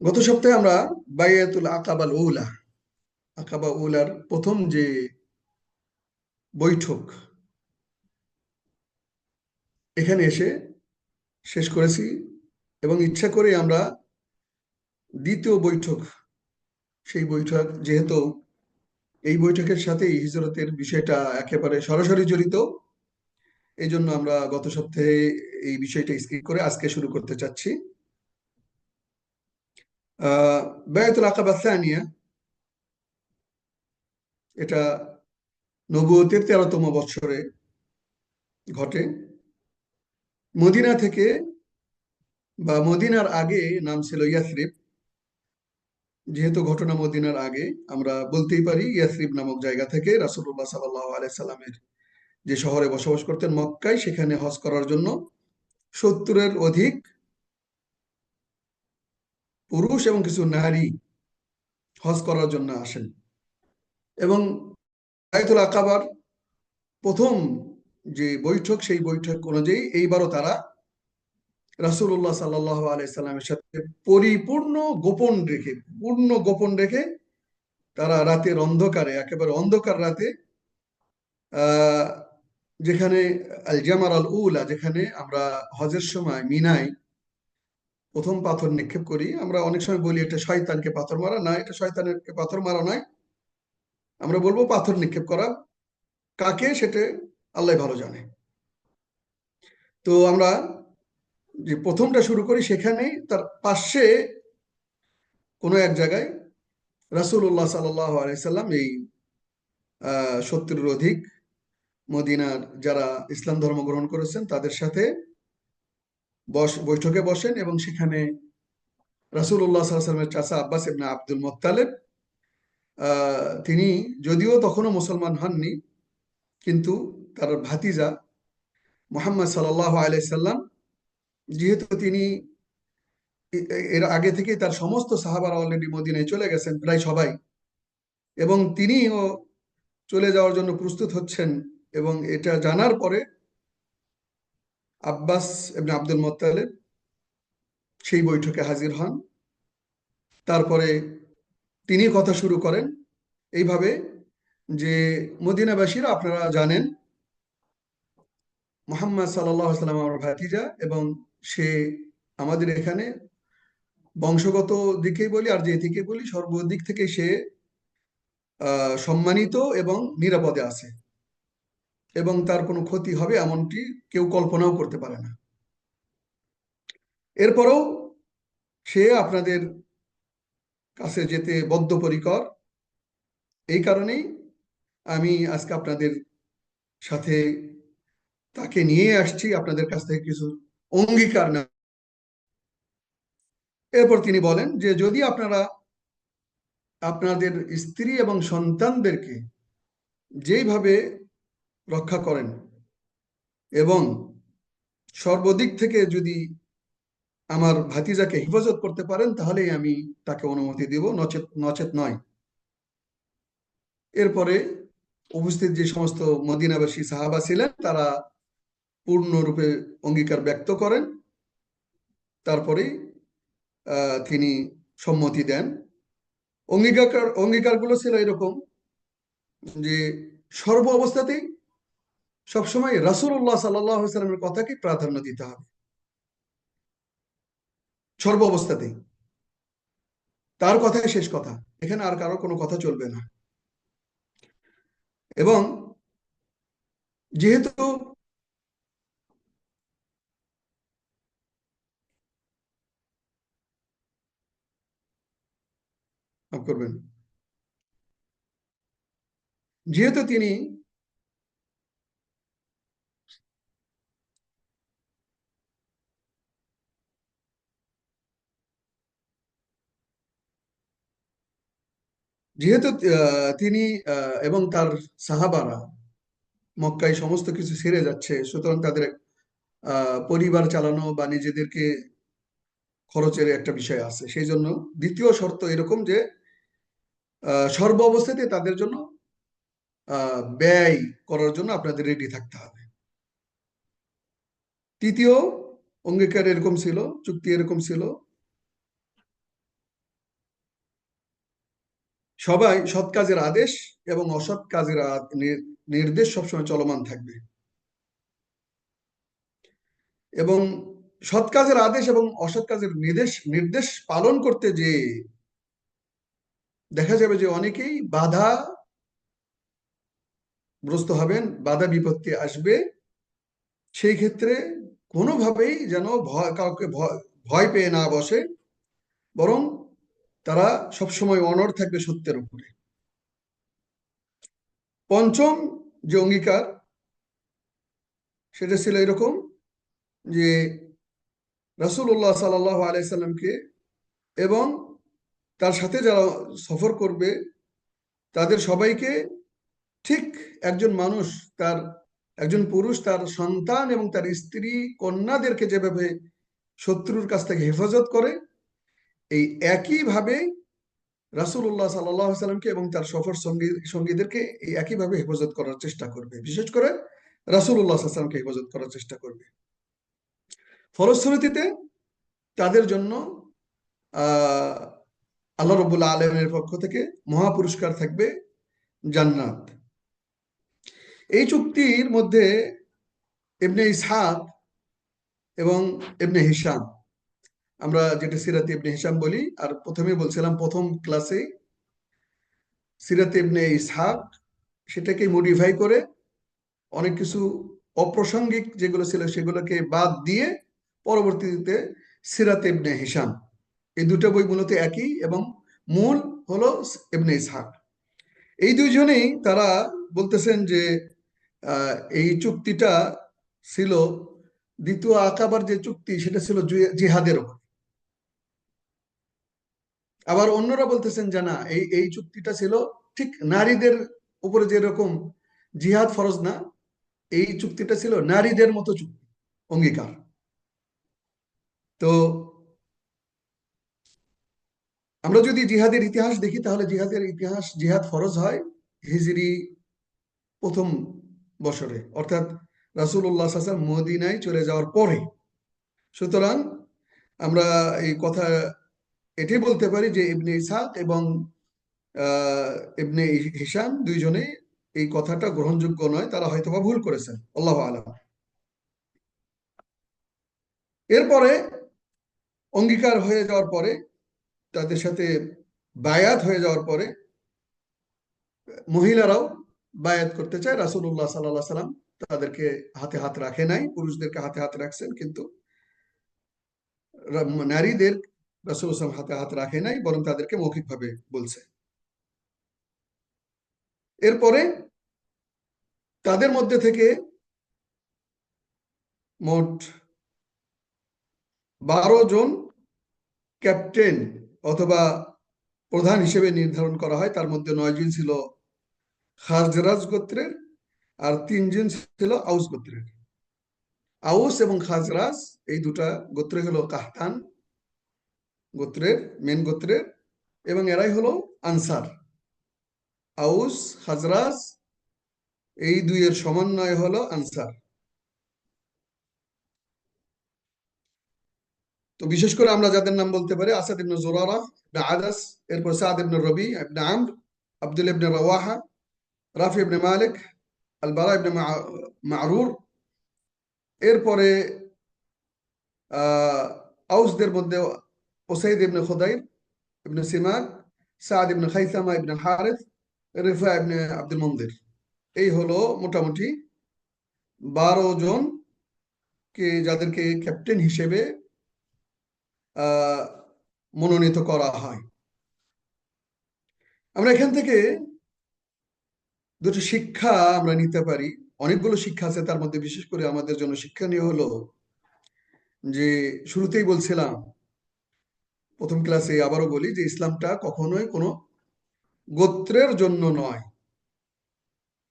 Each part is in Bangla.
গত সপ্তাহে আমরা বাইয়াতুল আকাবাল উলা আকাবা উলার প্রথম যে বৈঠক এখানে এসে শেষ করেছি এবং ইচ্ছা করে আমরা দ্বিতীয় বৈঠক সেই বৈঠক যেহেতু এই বৈঠকের সাথেই হিজরতের বিষয়টা একেবারে সরাসরি জড়িত, এই জন্য আমরা গত সপ্তাহে এই বিষয়টা স্কিপ করে আজকে শুরু করতে চাচ্ছি। বায়াতুল আকাবা সানিয়া, এটা নবুয়তের 13তম বৎসরে ঘটে। মদিনা থেকে বা মদিনার আগে নাম ছিল ইয়াসরিব। যেহেতু ঘটনা মদিনার আগে, আমরা বলতেই পারি ইয়াসরিব নামক জায়গা থেকে রাসূলুল্লাহ সাল্লাল্লাহু আলাইহি সাল্লামের যে শহরে বসবাস করতেন মক্কায়, সেখানে হজ করার জন্য 70-এর অধিক পুরুষ এবং কিছু নারী হজ করার জন্য আসেন। এবং বায়তুল আকাবার প্রথম যে বৈঠক, সেই বৈঠক অনুযায়ী এইবারও তারা রাসূলুল্লাহ সাল্লাল্লাহু আলাইহি সাল্লামের সাথে পূর্ণ গোপন রেখে তারা রাতের অন্ধকারে, একেবারে অন্ধকার রাতে, আহ যেখানে আল জামার আল উলা, যেখানে আমরা হজের সময় মিনায় প্রথম পাথর নিক্ষেপ করি, আমরা অনেক সময় বলি এটা শয়তানকে পাথর মারা, না, এটা শয়তানকে পাথর মারা নয়, আমরা বলবো পাথর নিক্ষেপ করা। কাকে, সেটা আল্লাহ ভালো জানে। তো আমরা যে প্রথমটা শুরু করি, সেখানেই তার পাশে কোনো এক জায়গায় রাসূলুল্লাহ সাল্লাল্লাহু আলাইহি সাল্লাম এই 70-এর অধিক মদিনার যারা ইসলাম ধর্ম গ্রহণ করেছেন তাদের সাথে বৈঠকে বসেন। এবং সেখানে রাসূলুল্লাহ সাল্লাল্লাহু আলাইহি ওয়াসাল্লামের চাচা আব্বাস ইবনে আব্দুল মুত্তালিব, তিনি যদিও তখনও মুসলমান হননি, কিন্তু তার ভাতিজা মুহাম্মদ সাল্লাল্লাহু আলাইহি সাল্লাম, যেহেতু তিনি এর আগে থেকেই তার সমস্ত সাহাবারা অলরেডি মদিনায় চলে গেছেন প্রায় সবাই, এবং তিনিও চলে যাওয়ার জন্য প্রস্তুত হচ্ছেন, এবং এটা জানার পরে আব্বাস ইবনে আব্দুল মুত্তালিব সেই বৈঠকে হাজির হন। তারপরে তিনি কথা শুরু করেন এইভাবে যে, মদিনাবাসীরা, আপনারা জানেন মুহাম্মদ সাল্লাল্লাহু আলাইহি সাল্লাম আমার ভাতিজা, এবং সে আমাদের এখানে বংশগত দিকেই বলি আর যে দিকে বলি, সর্বদিক থেকে সে সম্মানিত এবং নিরাপদে আছে, এবং তার কোনো ক্ষতি হবে এমনটি কেউ কল্পনাও করতে পারে না। এরপরেও সে আপনাদের কাছে যেতে বদ্ধপরিকর। এই কারণেই আমি আজকে আপনাদের সাথে তাকে নিয়ে আসছি, আপনাদের কাছ থেকে কিছু অঙ্গীকার না। এরপর তিনি বলেন যে, যদি আপনারা আপনাদের স্ত্রী এবং সন্তানদেরকে যেইভাবে রক্ষা করেন এবং সর্বদিক থেকে যদি আমার ভাতিজাকে হেফাজত করতে পারেন, তাহলেই আমি তাকে অনুমতি দিব, নচেত নচেত নয়। এরপরে উপস্থিত যে সমস্ত মদিনাবাসী সাহাবা ছিলেন, তারা পূর্ণরূপে অঙ্গীকার ব্যক্ত করেন। তারপরে তিনি সম্মতি দেন। অঙ্গীকারগুলো ছিল এরকম যে, সর্ব অবস্থাতেই সবসময় রাসূলুল্লাহ সাল্লাল্লাহু আলাইহি সাল্লামের কথাকে প্রাধান্য দিতে হবে, সর্ব অবস্থাতেই তার কথাই শেষ কথা, এখানে আর কারো কোনো কথা চলবে না। এবং যেহেতু মাফ করবেন, যেহেতু তিনি যেহেতু তিনি এবং তার সাহাবারা মক্কায় সমস্ত কিছু ছেড়ে যাচ্ছে, সুতরাং তাদের পরিবার চালানো বা নিজেদেরকে খরচের একটা বিষয় আছে। সেই জন্য দ্বিতীয় শর্ত এরকম যে, সর্ব অবস্থাতে তাদের জন্য ব্যয় করার জন্য আপনাদের রেডি থাকতে হবে। তৃতীয় অঙ্গীকার এরকম ছিল, চুক্তি এরকম ছিল সবাই সৎ কাজের আদেশ এবং অসৎ কাজের নির্দেশ সবসময় চলমান থাকবে। এবং সৎ কাজের আদেশ এবং অসৎ কাজের নির্দেশ নির্দেশ পালন করতে যে দেখা যাবে যে অনেকেই বাধাগ্রস্ত হবেন, বাধা বিপত্তি আসবে। সেই ক্ষেত্রে কোনোভাবেই যেন কাউকে ভয় পেয়ে না বসে, বরং তারা সবসময় অনড় থাকবে সত্যের উপরে। পঞ্চম যে অঙ্গীকার সেটা ছিল এরকম যে রাসূলুল্লাহ সাল্লাল্লাহু আলাইহি সাল্লামকে এবং তার সাথে যারা সফর করবে তাদের সবাইকে ঠিক একজন মানুষ, তার একজন পুরুষ তার সন্তান এবং তার স্ত্রী কন্যাদেরকে যেভাবে শত্রুর কাছ থেকে হেফাজত করে, এই একইভাবে রাসূলুল্লাহ সাল্লাল্লাহু আলাইহি সাল্লামকে এবং তার সফর সঙ্গীদেরকে এই একইভাবে হেফাজত করার চেষ্টা করবে। বিশেষ করে রাসূলুল্লাহ সাল্লাল্লাহু আলাইহি সাল্লামকে হেফাজত করার চেষ্টা করবে। ফলশ্রুতিতে তাদের জন্য আহ আল্লাহ রাব্বুল আলামিনের পক্ষ থেকে মহা পুরস্কার থাকবে, জান্নাত। এই চুক্তির মধ্যে ইবনে ইসহাক এবং ইবনে হিশাম, আমরা যেটা সিরাতে ইবনে হিশাম বলি, আর প্রথমে বলছিলাম প্রথম ক্লাসে সিরাতে ইবনে ইসহাক, সেটাকে মডিফাই করে অনেক কিছু অপ্রাসঙ্গিক যেগুলো ছিল সেগুলোকে বাদ দিয়ে পরবর্তীতে সিরাতে ইবনে হিশাম। এই দুটো বই মূলত একই এবং মূল হলো ইবনে ইসহাক। এই দুইজনেই তারা বলতেছেন যে এই চুক্তিটা ছিল দ্বিতীয় আকাবার যে চুক্তি সেটা ছিল জিহাদের উপর। আবার অন্যরা বলতেছেন যে না, এই এই চুক্তিটা ছিল ঠিক নারীদের উপরে যেরকম জিহাদ ফরজ না, এই চুক্তিটা ছিল নারীদের মতো চুক্তি, অঙ্গীকার। তো আমরা যদি জিহাদের ইতিহাস দেখি তাহলে জিহাদের ইতিহাস, জিহাদ ফরজ হয় হিজরি প্রথম বছরে, অর্থাৎ রাসূলুল্লাহ সাল্লাল্লাহু আলাইহি ওয়াসাল্লাম মদিনায় চলে যাওয়ার পরে। সুতরাং আমরা এই কথা এটাই বলতে পারি যে ইবনে ইসহাক এবং আহ, ইবনে হিশাম দুইজনেই এই কথাটা গ্রহণযোগ্য নয়, তারা হয়তোবা ভুল করেছেন, আল্লাহু আলাম। এরপরে অঙ্গীকার হয়ে যাওয়ার পরে, তাদের সাথে বায়াত হয়ে যাওয়ার পরে মহিলারাও বায়াত করতে চায়। রাসূলুল্লাহ সাল্লাল্লাহু আলাইহি সাল্লাম তাদেরকে হাতে হাত রাখে নাই, পুরুষদেরকে হাতে হাত রাখছেন, কিন্তু নারীদের রাসূল সাল্লাল্লাহু হাতে হাত রাখে নাই, বরং তাদেরকে মৌখিকভাবে বলছে। এরপরে তাদের মধ্যে থেকে মোট 12 জন ক্যাপ্টেন অথবা প্রধান হিসেবে নির্ধারণ করা হয়। তার মধ্যে 9 জন ছিল খাজরাজ গোত্রের, আর 3 জন ছিল আউস গোত্রের। আউস এবং খাজরাজ এই দুটা গোত্র হলো কাহতান গোত্রের, মেন গোত্রের, এবং এরাই হলো আনসার। আউস খাজরাজ এই দুইয়ের সমন্বয় হলো আনসার। তো বিশেষ করে আমরা যাদের নাম বলতে পারি: আসাদ ইবনে জুরারা ইবনে আদাস, এরপর সাদ ইবনে রবি ইবনে আমর, আব্দুল ইবনে রাওয়াহা, রাফি ইবনে মালিক, আল বারা ইবনে মারুর। এরপরে আউসদের মধ্যে ওসাইদ ইবনে খুদাইর ইবনে সিমাক, সাদ ইবনে খাইসামা ইবনে হারিস, রিফা ইবনে আব্দুল মুনদির। এই হলো মোটামুটি 12 জন যাদেরকে ক্যাপ্টেন হিসেবে মনোনীত করা হয়। আমরা এখান থেকে দুটো শিক্ষা আমরা নিতে পারি। অনেকগুলো শিক্ষা আছে, তার মধ্যে বিশেষ করে আমাদের জন্য শিক্ষণীয় হলো যে, শুরুতেই বলছিলাম প্রথম ক্লাসে, আবারও বলি যে ইসলামটা কখনোই কোনো গোত্রের জন্য নয়,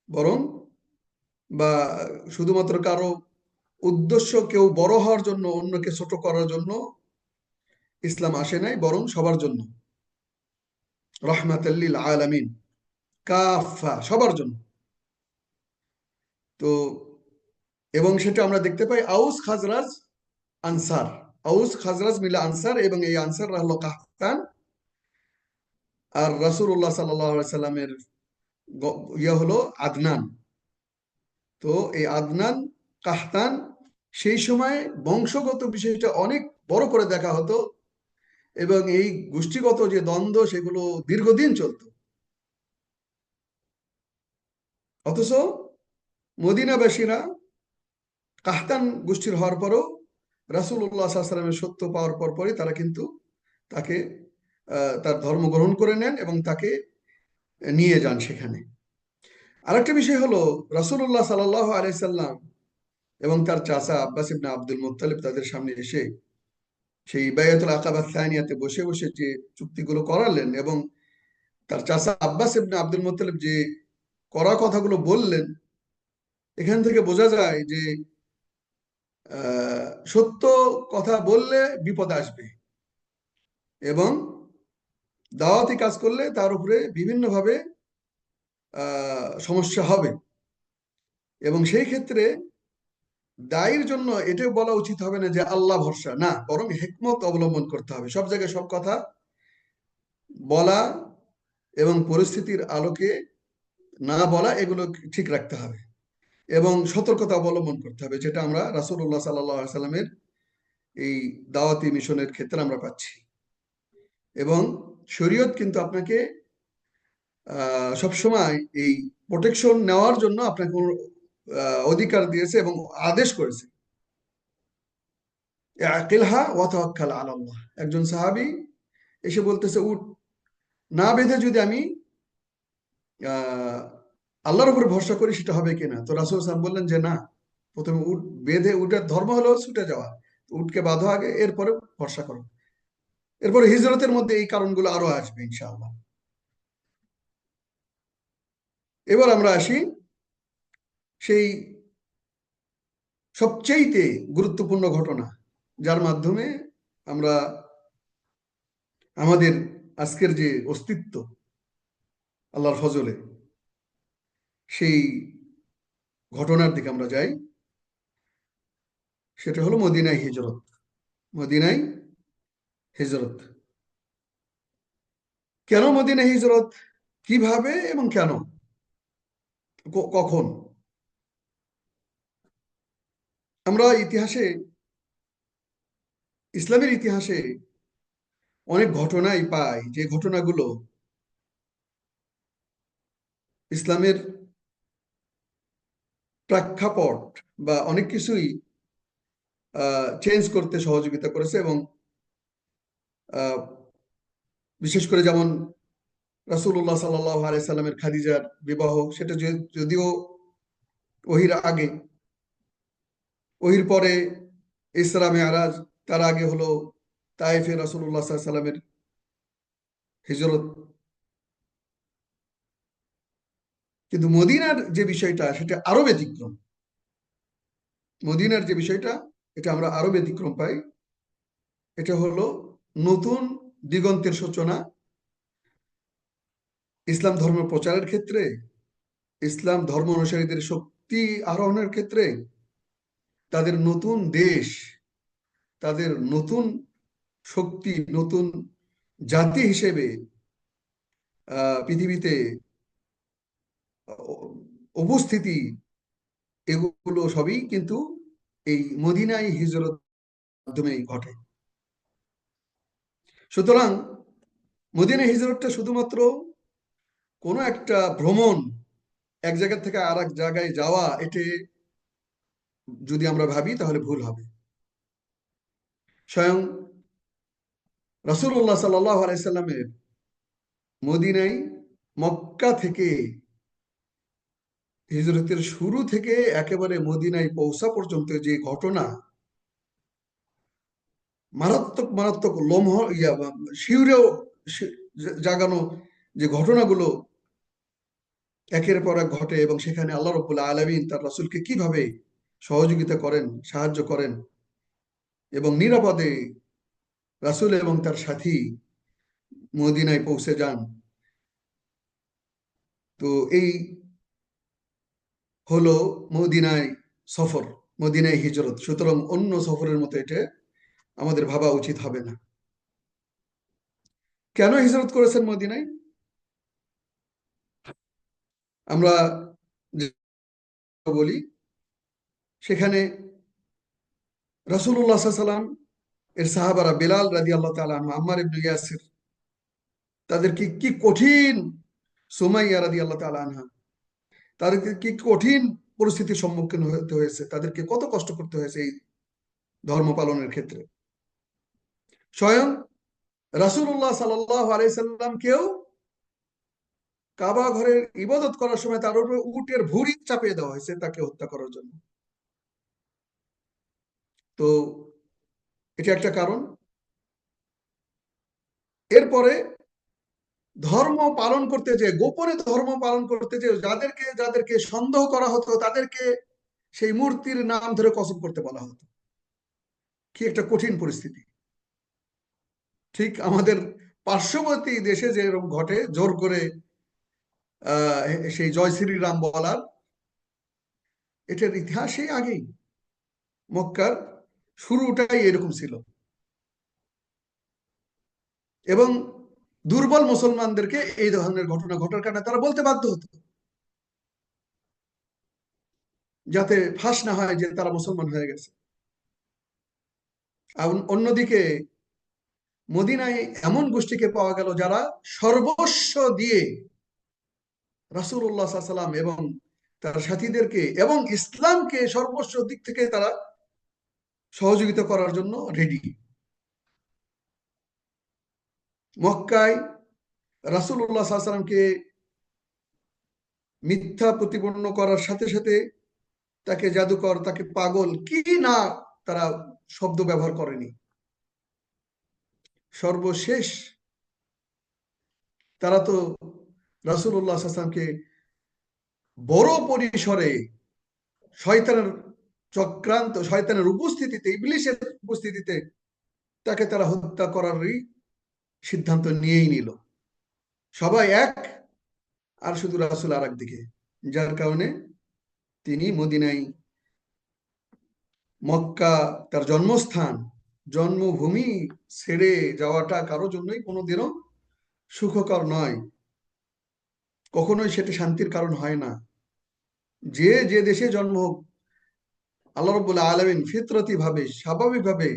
বরং বা শুধুমাত্র কারো উদ্দেশ্য কেউ বড় হওয়ার জন্য, অন্যকে ছোট করার জন্য ইসলাম আসে নাই, বরং সবার জন্য, রাহমাতাল লিল আলামিন, কাফা, সবার জন্য। তো এবং সেটা আমরা দেখতে পাই আউস খাজরাজ আনসার, আউস খাজরাজ মিলে আনসার, এবং এই আনসাররা হলো কাহতান আর রাসূলুল্লাহ সাল্লাল্লাহু আলাইহি সাল্লামের ইয়ে হলো আদনান। তো এই আদনান কাহতান, সেই সময় বংশগত বিষয়টা অনেক বড় করে দেখা হতো, এবং এই গোষ্ঠীগত যে দ্বন্দ্ব সেগুলো দীর্ঘদিন চলতো। অথচ মদিনাবাসীরা কাহতান গোষ্ঠীর হওয়ার পরও রাসূলুল্লাহ সাল্লাল্লাহু আলাইহি সাল্লামের সত্য পাওয়ার পরই তারা কিন্তু তাকে তার ধর্ম গ্রহণ করে নেন এবং তাকে নিয়ে যান সেখানে। আরেকটা বিষয় হলো, রাসূলুল্লাহ সাল্লাল্লাহু আলাইহি সাল্লাম এবং তার চাচা আব্বাস ইবনে আব্দুল মুত্তালিব তাদের সামনে এসে সেই বায়াতুল আকাবা থানিয়াতে বসে বসে যে চুক্তিগুলো করালেন, এবং তার চাচা আব্বাস ইবনে আব্দুল মুত্তালিব যে কড়া কথাগুলো বললেন, এখান থেকে বোঝা যায় যে সত্য কথা বললে বিপদ আসবে, এবং দাওয়াতি কাজ করলে তার উপরে বিভিন্নভাবে সমস্যা হবে। এবং সেই ক্ষেত্রে দায়ের জন্য এটাও বলা উচিত হবে না যে আল্লাহ ভরসা, না, বরং হিকমত অবলম্বন করতে হবে। সব জায়গায় সব কথা বলা এবং পরিস্থিতির আলোকে না বলা, এগুলো ঠিক রাখতে হবে এবং সতর্কতা অবলম্বন করতে হবে, যেটা আমরা রাসূলুল্লাহ সাল্লাল্লাহু আলাইহি সাল্লামের এই দাওয়াতি মিশনের ক্ষেত্রে আমরা পাচ্ছি। এবং শরীয়ত কিন্তু আপনাকে সবসময় এই প্রোটেকশন নেওয়ার জন্য আপনাকে অধিকার দিয়েছে এবং আদেশ করেছে। আকিলহা ওয়া তাওয়াক্কাল আলাল্লাহ। একজন সাহাবী এসে বলতেছে, উট না বেঁধে যদি আমি আহ আল্লাহর উপর ভরসা করি সেটা হবে কিনা? তো রাসূল সাল্লাল্লাহু আলাইহি ওয়াসাল্লাম বললেন যে না, প্রথমে উট বেঁধে, উটের ধর্ম হলো ছুটে যাওয়া, উটকে বাঁধো আগে, এরপরে ভরসা করো। এরপরে হিজরতের মধ্যে এই কারণগুলো আরো আসবে ইনশাআল্লাহ। এবার আমরা আসি সেই সবচেয়েতে গুরুত্বপূর্ণ ঘটনা, যার মাধ্যমে আমরা আমাদের আজকের যে অস্তিত্ব আল্লাহর ফজলে, সেই ঘটনার দিকে আমরা যাই। সেটা হলো মদিনায় হিজরত। মদিনায় হিজরত কেন? মদিনায় হিজরত কিভাবে এবং কেন, কখন? আমরা ইতিহাসে, ইসলামের ইতিহাসে অনেক ঘটনাই পাই, যে ঘটনাগুলো ইসলামের প্রেক্ষাপট বা অনেক কিছুই চেঞ্জ করতে সহযোগিতা করেছে। এবং আহ, বিশেষ করে যেমন রাসূলুল্লাহ সাল্লাল্লাহু আলাইহি সাল্লামের খাদিজার বিবাহ, সেটা যদিও ওহির আগে, ওহির পরে ইসরা মেরাজ, তার আগে হলো তায়েফে রাসূলুল্লাহ সাল্লাল্লাহু আলাইহি সাল্লামের হিজরত। কিন্তু মদিনার যে বিষয়টা সেটা আরো ব্যতিক্রম। মদিনার যে বিষয়টা, এটা আমরা আরো ব্যতিক্রম পাই। এটা হলো নতুন দিগন্তের সূচনা ইসলাম ধর্ম প্রচারের ক্ষেত্রে, ইসলাম ধর্ম অনুসারীদের শক্তি আরোহণের ক্ষেত্রে, তাদের নতুন দেশ, তাদের নতুন শক্তি, নতুন জাতি হিসেবে পৃথিবীতে উপস্থিতি, এগুলো সবই কিন্তু এই মদিনায় হিজরত মাধ্যমেই ঘটে। সুতরাং মদিনা হিজরতটা শুধুমাত্র কোনো একটা ভ্রমণ, এক জায়গা থেকে আর এক জায়গায় যাওয়া, এটি যদি আমরা ভাবি তাহলে ভুল হবে। স্বয়ং রাসূলুল্লাহ সাল্লাল্লাহু আলাইহি সাল্লামের মদিনায়, মক্কা থেকে হিজরতের শুরু থেকে একেবারে মদিনায় পৌঁছা পর্যন্ত যে ঘটনা, মারাত্মক মারাত্মক লম্হ শিউরেও জাগানো যে ঘটনাগুলো একের পর এক ঘটে, এবং সেখানে আল্লাহ রাব্বুল আলামিন তার রাসূলকে কিভাবে সহযোগিতা করেন, সাহায্য করেন, এবং নিরাপদে রাসূল এবং তার সাথী মদিনায় পৌঁছে যান। তো এই হলো মদিনায় সফর, মদিনায় হিজরত। সুতরাং অন্য সফরের মতো এটা আমাদের ভাবা উচিত হবে না। কেন হিজরত করেছেন মদিনায়? আমরা যে বলি, সেখানে রাসূলুল্লাহ সাল্লাল্লাহু আলাইহি ওয়াসাল্লাম এর সাহাবারা বেলাল রাদিয়াল্লাহু তাআলা আনহু, আম্মার ইবনে ইয়াসির, তাদেরকে কি কঠিন, সুমাইয়া রাদিয়াল্লাহু তাআলা আনহা, তাদেরকে কি কঠিন পরিস্থিতির সম্মুখীন হতে হয়েছে, তাদেরকে কত কষ্ট করতে হয়েছে এই ধর্ম পালনের ক্ষেত্রে। স্বয়ং রাসূলুল্লাহ সাল্লাল্লাহু আলাইহি সাল্লামকেও কাবা ঘরের ইবাদত করার সময় তার উপরে উটের ভুঁড়ি চাপিয়ে দেওয়া হয়েছে তাকে হত্যা করার জন্য। তো এটা একটা কারণ। এরপরে ধর্ম পালন করতে যে, গোপনে ধর্ম পালন করতে যে যাদেরকে যাদেরকে সন্দেহ করা হতো, তাদেরকে সেই মূর্তির নাম ধরে কসম করতে বলা হতো। কি একটা কঠিন পরিস্থিতি। ঠিক আমাদের পার্শ্ববর্তী দেশে যেরকম ঘটে, জোর করে আহ সেই জয় শ্রীরাম বলার, এটার ইতিহাসে আগেই মক্কার শুরুটাই এরকম ছিল। এবং দুর্বল মুসলমানদেরকে এই ধরনের ঘটনা ঘটার কারণে তারা বলতে বাধ্য হতো, যাতে ফাঁস না হয় যে তারা মুসলমান হয়ে গেছে। আর অন্যদিকে মদিনায় এমন গোষ্ঠীকে পাওয়া গেল যারা সর্বস্ব দিয়ে রাসূলুল্লাহ সাল্লাল্লাহু আলাইহি ওয়াসাল্লাম এবং তার সাথীদেরকে এবং ইসলামকে সর্বস্ব দিক থেকে তারা সহযোগিতা করার জন্য রেডি। মক্কায় রাসূলুল্লাহ সাল্লাল্লাহু আলাইহি ওয়াসাল্লামকে মিথ্যা প্রতিপন্ন করার সাথে সাথে তাকে জাদুকর, তাকে পাগল, কি না তারা শব্দ ব্যবহার করেনি। সর্বশেষ তারা তো রাসূলুল্লাহ সাল্লাল্লাহু আলাইহি ওয়াসাল্লামকে বড় পরিসরে শয়তানের চক্রান্ত, শয়তানের উপস্থিতিতে, ইবলিসের উপস্থিতিতে তাকে তারা হত্যা করারই সিদ্ধান্ত নিয়েই নিল। সবাই এক, আর শুধু রাসূল আর একদিকে। যার কারণে তিনি মদিনায়, মক্কা তার জন্মস্থান, জন্মভূমি ছেড়ে যাওয়াটা কারোর জন্যই কোনোদিনও সুখকর নয়। কখনোই সেটা শান্তির কারণ হয় না। যে যে দেশে জন্ম হোক, আল্লাহ রাব্বুল আলামিন ফিতরতি ভাবে, স্বাভাবিকভাবে,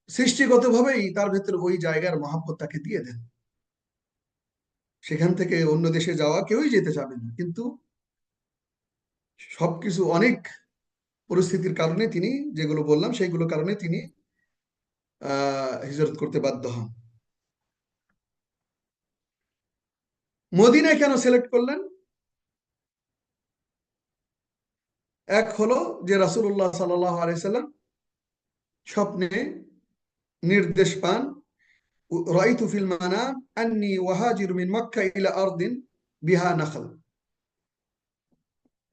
সৃষ্টিগতভাবেই তার ভেতরে ওই জায়গার মহাব্বত তাকে দিয়ে দেন। সেখান থেকে অন্য দেশে যাওয়া কেউই যেতে চাবে না, কিন্তু সবকিছু অনেক পরিস্থিতির কারণে তিনি, যেগুলো বললাম সেইগুলোর কারণে তিনি হিজরত করতে বাধ্য হন। মদিনায় কেন সিলেক্ট করলেন? এক হলো যে রাসূলুল্লাহ সাল্লাল্লাহু আলাইহি সাল্লাম স্বপ্নে নির্দেশ পান, রাআইতু ফিল মানাম আন্নী ওয়াহাজিরু মিন মক্কা ইলা আরদিন বিহা নাখল।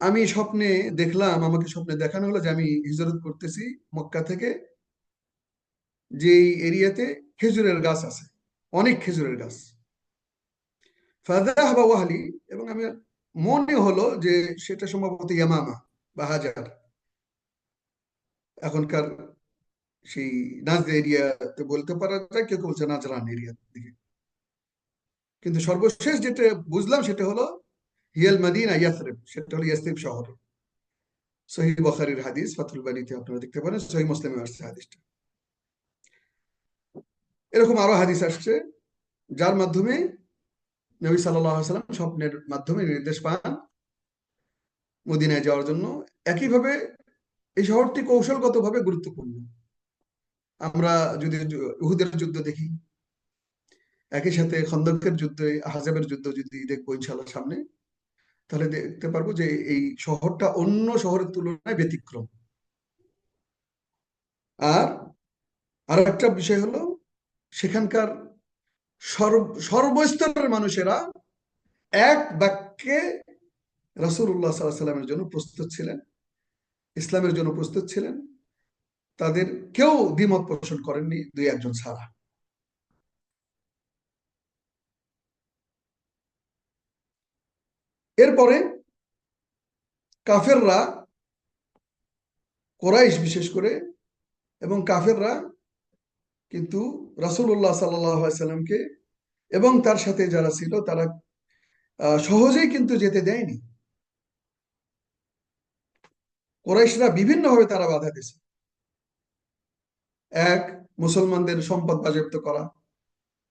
আমি স্বপ্নে দেখলাম, আমাকে স্বপ্নে দেখানো হলো যে আমি হিজরত করতেছি মক্কা থেকে যে এরিয়াতে খেজুরের গাছ আছে, অনেক খেজুরের গাছ। ফাযাহাবা ওয়াহলি, এবং আমি মনে হলো যে সেটা সম্ভবত ইয়ামামা বা হাজার, এখনকার সেই নাজদ এরিয়াতে বলতে পারা যায়, কেউ কেউ বলছে নাজরান এরিয়ার দিকে। কিন্তু সর্বশেষ যেটা বুঝলাম সেটা হলো হিয়াল মাদিনা ইয়াসরিব, সেটা হলো ইয়াসরিব শহর। সহিহ বুখারীর হাদিস, ফাথুল বারীতে আপনারা দেখতে পারেন, সহিহ মুসলিমে আসছে হাদিসটা। এরকম আরো হাদিস আসছে যার মাধ্যমে নবী সাল্লাল্লাহু আলাইহি ওয়াসাল্লাম স্বপ্নের মাধ্যমে নির্দেশ পান মদিনায় যাওয়ার জন্য। একইভাবে এই শহরটি কৌশলগতভাবে গুরুত্বপূর্ণ। আমরা যদি উহুদের যুদ্ধ দেখি, একই সাথে খন্দকের যুদ্ধ, আহজাবের যুদ্ধ যদি দেখবো ইনশাআল্লাহ সামনে, তাহলে দেখতে পারবো যে এই শহরটা অন্য শহরের তুলনায় ব্যতিক্রম। আর আরো একটা বিষয় হলো সেখানকার সর্বস্তরের মানুষেরা এক বাক্যে রাসূলুল্লাহ সাল্লাল্লাহু আলাইহি সাল্লামের জন্য প্রস্তুত ছিলেন, ইসলামের জন্য প্রস্তুত ছিলেন। তাদের কেউ দ্বিমত পোষণ করেননি, দুই একজন ছাড়া। এরপরে কাফেররা, কোরাইশ বিশেষ করে, এবং কাফেররা কিন্তু রাসূলুল্লাহ সাল্লাল্লাহু আলাইহি সাল্লামকে এবং তার সাথে যারা ছিল তারা সহজেই কিন্তু যেতে দেয়নি। কুরাইশরা বিভিন্নভাবে তারা বাধা দিয়েছে। এক, মুসলমানদের সম্পদ বাজেয়াপ্ত করা,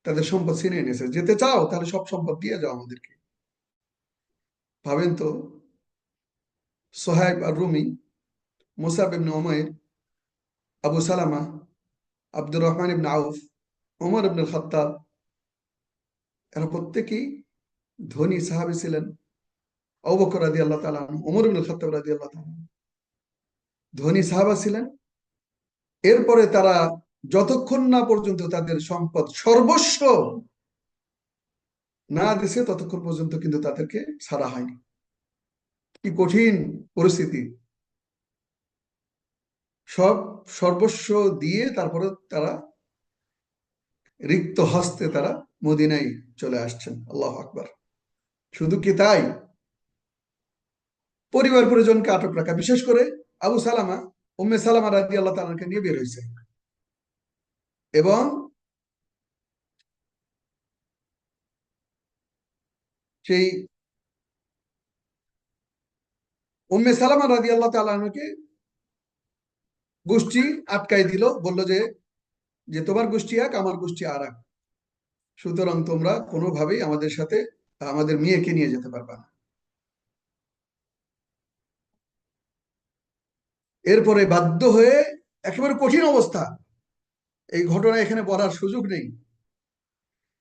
তাদের সম্পদ ছিনিয়ে নিয়েছে। যেতে চাও তাহলে সব সম্পদ দিয়ে যাও আমাদেরকে। ভাবেন তো, সোহাইব আর রুমি, মুসাব ইবনে উমাইর, আবু সালামা, আব্দুর রহমান ইবনে আউফ, ওমর ইবনে খাত্তাব, এরা প্রত্যেকেই ধনী সাহাবী ছিলেন। আবু বকর রাদিয়াল্লাহু তাআলা আনহু, ওমর ইবনে খাত্তাব রাদিয়াল্লাহু তাআলা আনহু ধনী সাহাবা ছিলেন। এরপরে তারা যতক্ষণ না পর্যন্ত তাদের সম্পদ সর্বস্ব না দিছে ততক্ষণ পর্যন্ত কিন্তু তাদেরকে ছাড়া হয়নি। কি কঠিন পরিস্থিতি! সব সর্বস্ব দিয়ে তারপরে তারা রিক্ত হস্তে তারা মদিনায় চলে আসছেন। আল্লাহু আকবার! শুধু কি তাই, পরিবার পরিজনকে আটক রাখা, বিশেষ করে আবু সালামা, উম্মে সালামা রাদিয়াল্লাহু তাআলাকে নিয়ে বের হয়েছে। এবং সেই উম্মে সালামা রাদিয়াল্লাহু তাআলাকে গোষ্ঠী আটকাই দিল, বলল যে যে তোমার গোষ্ঠী এক, আমার গোষ্ঠী আর এক, সুতরাং তোমরা কোনোভাবেই আমাদের সাথে আমাদের মেয়েকে নিয়ে যেতে পারবা না। এরপরে বাধ্য হয়ে, একেবারে কঠিন অবস্থা, এই ঘটনা এখানে বলার সুযোগ নেই,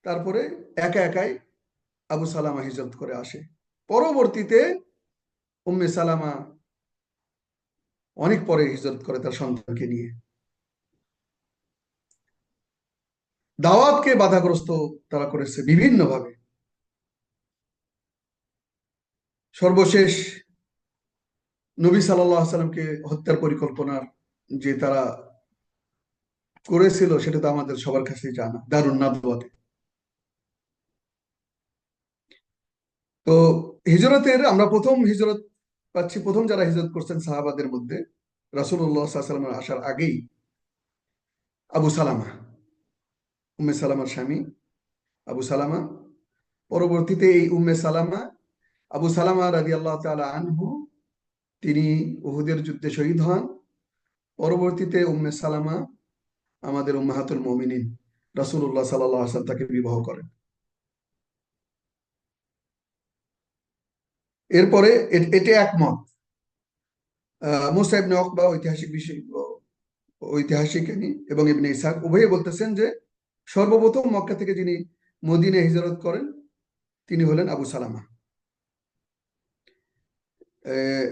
তারপরে একা একাই আবু সালামা হিজরত করে আসে। পরবর্তীতে উম্মে সালামা অনেক পরে হিজরত করে তার সন্তানকে নিয়ে। দাওয়াতকে বাধাগ্রস্ত তারা করেছে বিভিন্নভাবে। সর্বশেষ নবী সাল্লাল্লাহু আলাইহি সাল্লামকে হত্যার পরিকল্পনার যে তারা করেছিল সেটা তো আমাদের সবার কাছেই জানা, দারুন নাদওয়াতে। তো হিজরতের আমরা প্রথম হিজরত পাচ্ছি, প্রথম যারা হিজরত করছেন সাহাবাদের মধ্যে রাসূলুল্লাহ সাল্লাল্লাহু আলাইহি ওয়াসাল্লামের আসার আগেই আবু সালামা, উম্মে সালামার স্বামী আবু সালামা। পরবর্তীতে এই উম্মে সালামা, আবু সালামা রাদিয়াল্লাহু তাআলা আনহু, তিনি উহুদের যুদ্ধে শহীদ হন। পরবর্তীতে উম্মে সালামা আমাদের উম্মাহাতুল মুমিনিন রাসূলুল্লাহ সাল্লাল্লাহু আলাইহি ওয়াসাল্লাম তাকে বিবাহ করেন। এরপরে এটা একমত। মুসা ইবনে উকবা ঐতিহাসিক বিষয়, ঐতিহাসিক এবং ইবনে ইসহাক উভয়ে বলতেছেন যে সর্বপ্রথম মক্কা থেকে যিনি মদিনায় হিজরত করেন তিনি হলেন আবু সালামা। আহ,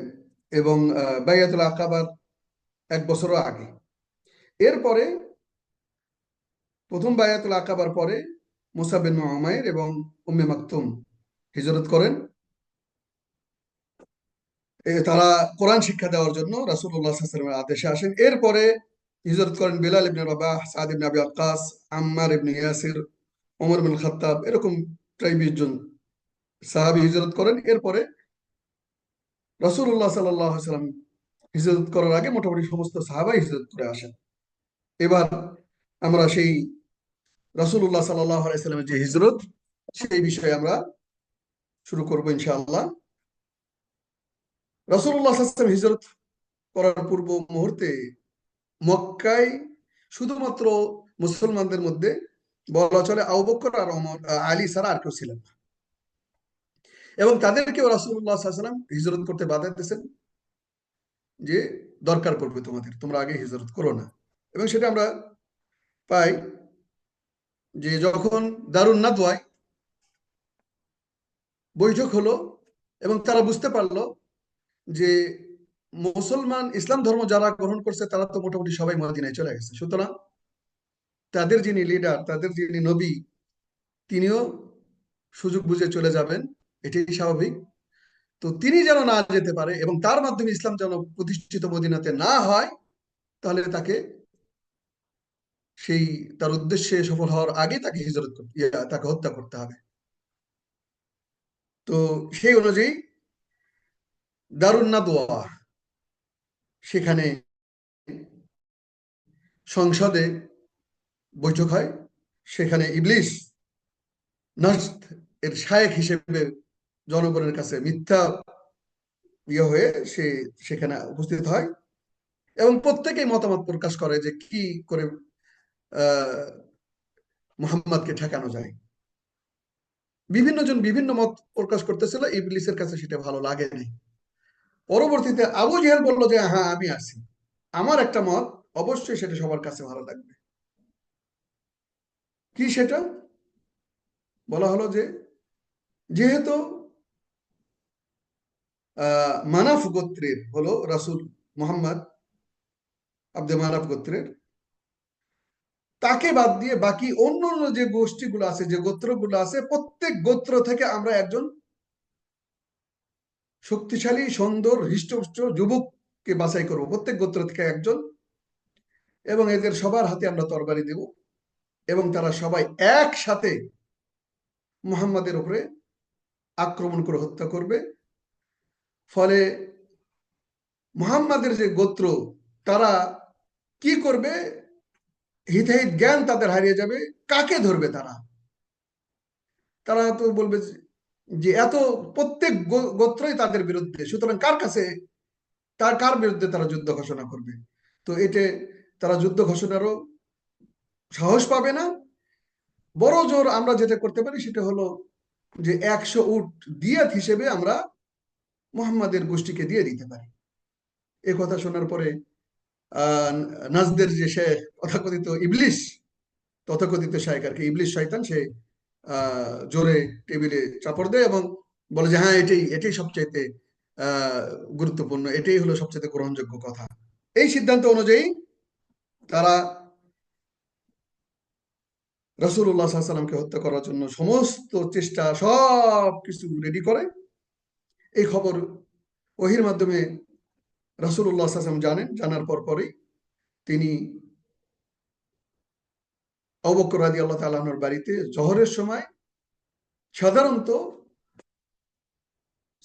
এবং বাইয়াতুল আকাবার এক বছরও আগে। এরপরে প্রথম বায়াতুল আকাবার পরে মুসা বিন উমাইর এবং উম্মে মাকতুম হিজরত করেন। তারা কোরআন শিক্ষা দেওয়ার জন্য রাসূলুল্লাহ সাল্লাল্লাহু আলাইহি ওয়াসাল্লামের আদেশে আসেন। এরপরে হিজরত করেন বিলাল ইবনে রাবাহ, সাদ ইবনে আবি ওয়াক্কাস, আম্মার ইবনে ইয়াসির, ওমর বিন খাত্তাব, এরকম প্রায় 20 জন সাহাবী হিজরত করেন। এরপরে রাসূলুল্লাহ সাল্লাল্লাহু আলাইহি ওয়াসাল্লাম হিজরত করার আগে মোটামুটি সমস্ত সাহাবাই হিজরত করে আসেন। এবার আমরা সেই রাসূলুল্লাহ সাল্লাল্লাহু আলাইহি ওয়াসাল্লামের যে হিজরত, সেই বিষয়ে আমরা শুরু করবো ইনশাআল্লাহ। রাসূলুল্লাহ সাল্লাল্লাহু আলাইহি ওয়াসাল্লাম হিজরত করার পূর্ব মুহূর্তে মক্কায় শুধুমাত্র মুসলমানদের মধ্যে বলা চলে আবু বকর আর ওমর, আলী ছাড়া আর কেউ ছিলেন না। এবং তাদেরকেও রাসূলুল্লাহ সাল্লাল্লাহু আলাইহি ওয়াসাল্লাম হিজরত করতে বাধা দিয়েছেন যে দরকার পড়বে তোমাদের, তোমরা আগে হিজরত করো না। এবং সেটা আমরা পাই যে যখন দারুন নাদওয়ায় বৈঠক হলো এবং তারা বুঝতে পারলো যে মুসলমান ইসলাম ধর্ম যারা গ্রহণ করছে তারা তো মোটামুটি সবাই মদিনায় চলে গেছে, সুতরাং তাদের যিনি লিডার, তাদের যিনি নবী, তিনিও সুযোগ বুঝে চলে যাবেন, এটাই স্বাভাবিক। তো তিনি যেন না যেতে পারে এবং তার মাধ্যমে ইসলাম যেন প্রতিষ্ঠিত মদিনাতে না হয়, তাহলে তাকে সেই তার উদ্দেশ্যে সফল হওয়ার আগে তাকে হিজরত করতে, তাকে হত্যা করতে হবে। তো সেই অনুযায়ী দারুন নাদওয়া, সেখানে সংসদে বৈঠক হয়। সেখানে ইবলিস নজদ এর শায়েখ হিসেবে জনগণের কাছে মিথ্যা ইয়ে হয়ে সে সেখানে উপস্থিত হয় এবং প্রত্যেকেই মতামত প্রকাশ করে যে কি করে আহ মুহাম্মদকে ঠেকানো যায়। বিভিন্ন জন বিভিন্ন মত প্রকাশ করতেছিল, ইবলিসের কাছে সেটা ভালো লাগেনি। পরবর্তীতে আবু জেহেল বলল যে হ্যাঁ আমি আছি, আমার একটা মত, অবশ্যই সেটা সবার কাছে ভালো লাগবে। কি সেটা? বলা হলো যে যেহেতু মানাফ গোত্রের হলো রাসূল মুহাম্মদ, আব্দে মানাফ গোত্রের, তাকে বাদ দিয়ে বাকি অন্য অন্য যে গোষ্ঠীগুলো আছে, যে গোত্রগুলো আছে, প্রত্যেক গোত্র থেকে আমরা একজন শক্তিশালী সুন্দর হৃষ্টপুষ্ট যুবককে বাছাই করব, প্রত্যেক গোত্র থেকে একজন, এবং এদের সবার হাতে আমরা তরবারি দেব এবং তারা সবাই একসাথে মুহাম্মাদের উপরে আক্রমণ করে হত্যা করবে। ফলে মুহাম্মাদের যে গোত্র, তারা কি করবে, হিতাহিত জ্ঞান তাদের হারিয়ে যাবে। কাকে ধরবে তারা? তারা তো বলবে যে এত প্রত্যেক গোত্রই তাদের বিরুদ্ধে, সুতরাং কার কাছে, কার বিরুদ্ধে তারা যুদ্ধ ঘোষণা করবে? তো এতে তারা যুদ্ধ ঘোষণারও সাহস পাবে না। বড় জোর আমরা যেটা করতে পারি সেটা হলো যে 100 উট দিয়াত হিসেবে আমরা মুহাম্মাদের গোষ্ঠীকে দিয়ে দিতে পারি। এই কথা শোনার পরে আহ নাজদের যে শেখ, তথাকথিত ইবলিস, তথাকথিত শেখ আর কি, ইবলিস শয়তান, সে জোরে টেবিলে চাপড় দেয় এবং বলে যে হ্যাঁ এটাই এটাই সবচাইতে আহ গুরুত্বপূর্ণ, এটাই হলো সবচেয়ে গ্রহণযোগ্য কথা। এই সিদ্ধান্ত অনুযায়ী তারা রাসূলুল্লাহ সাল্লাল্লাহু আলাইহি সাল্লামকে হত্যা করার জন্য সমস্ত চেষ্টা সব কিছু রেডি করে। এই খবর ওহির মাধ্যমে রাসূলুল্লাহ সাল্লাল্লাহু আলাইহি ওয়াসাল্লাম জানেন। জানার পরই তিনি আবু বকর রাদিয়াল্লাহু তাআলা আনহুর বাড়িতে জোহরের সময়, সাধারণত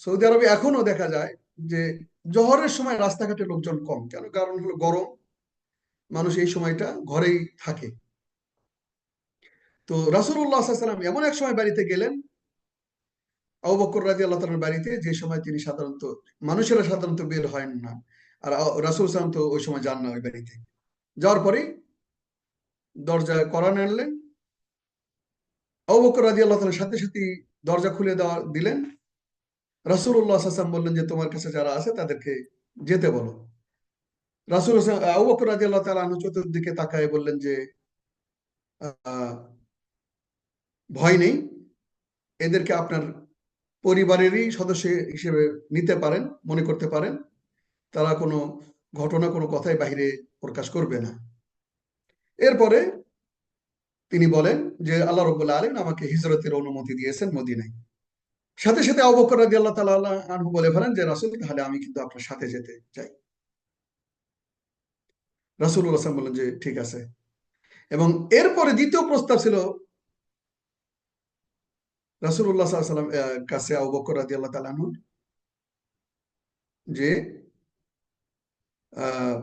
সৌদি আরবে এখনো দেখা যায় যে জোহরের সময় রাস্তাঘাটে লোকজন কম, কেন? কারণ হলো গরম, মানুষ এই সময়টা ঘরেই থাকে। তো রাসূলুল্লাহ সাল্লাল্লাহু আলাইহি ওয়াসাল্লাম এমন এক সময় বাড়িতে গেলেন, আবু বকর রাদিয়াল্লাহু তাআলার বাড়িতে, যে সময় তিনি সাধারণত, মানুষেরা সাধারণত বের হয় না, আর রাসূল সাল্লাল্লাহু আলাইহি ওয়াসাল্লাম তো ওই সময় যান না ওই বাড়িতে। যাওয়ার পরেই দরজায় কড়া নাড়লেন। আবু বকর রাদিয়াল্লাহু তাআলার সাথে সাথে দরজা খুলে দিলেন। রাসূলুল্লাহ সাল্লাল্লাহু আলাইহি ওয়াসাল্লাম বললেন যে তোমার কাছে যারা আছে তাদেরকে যেতে বলো। আবু বকর রাদিয়াল্লাহু তাআলা আনহু চতুর্দিকে তাকায় বললেন যে আহ, ভয় নেই, এদেরকে আপনার পরিবারেরই সদস্য হিসেবে নিতে পারেন, মনে করতে পারেন। তারা কোনো ঘটনা, কোনো কথাই বাহিরে প্রকাশ করবে না। এরপরে তিনি বলেন যে আল্লাহ রাব্বুল আলামিন আমাকে হিজরতের অনুমতি দিয়েছেন মদিনায়। সাথে সাথে আবু বকর রাদিয়াল্লাহু তাআলা আনহু বলে ফেলেন যে রাসূল, তাহলে আমি কিন্তু আপনার সাথে যেতে চাই। রাসূলুল্লাহ সাল্লাল্লাহু আলাইহি ওয়াসাল্লাম বললেন যে ঠিক আছে। এবং এরপরে দ্বিতীয় প্রস্তাব ছিল রাসূলুল্লাহ সাল্লাল্লাহু আলাইহি ওয়াসাল্লাম কাছে, আবু বকর রাদিয়াল্লাহু তাআলা আনহু, যে আহ,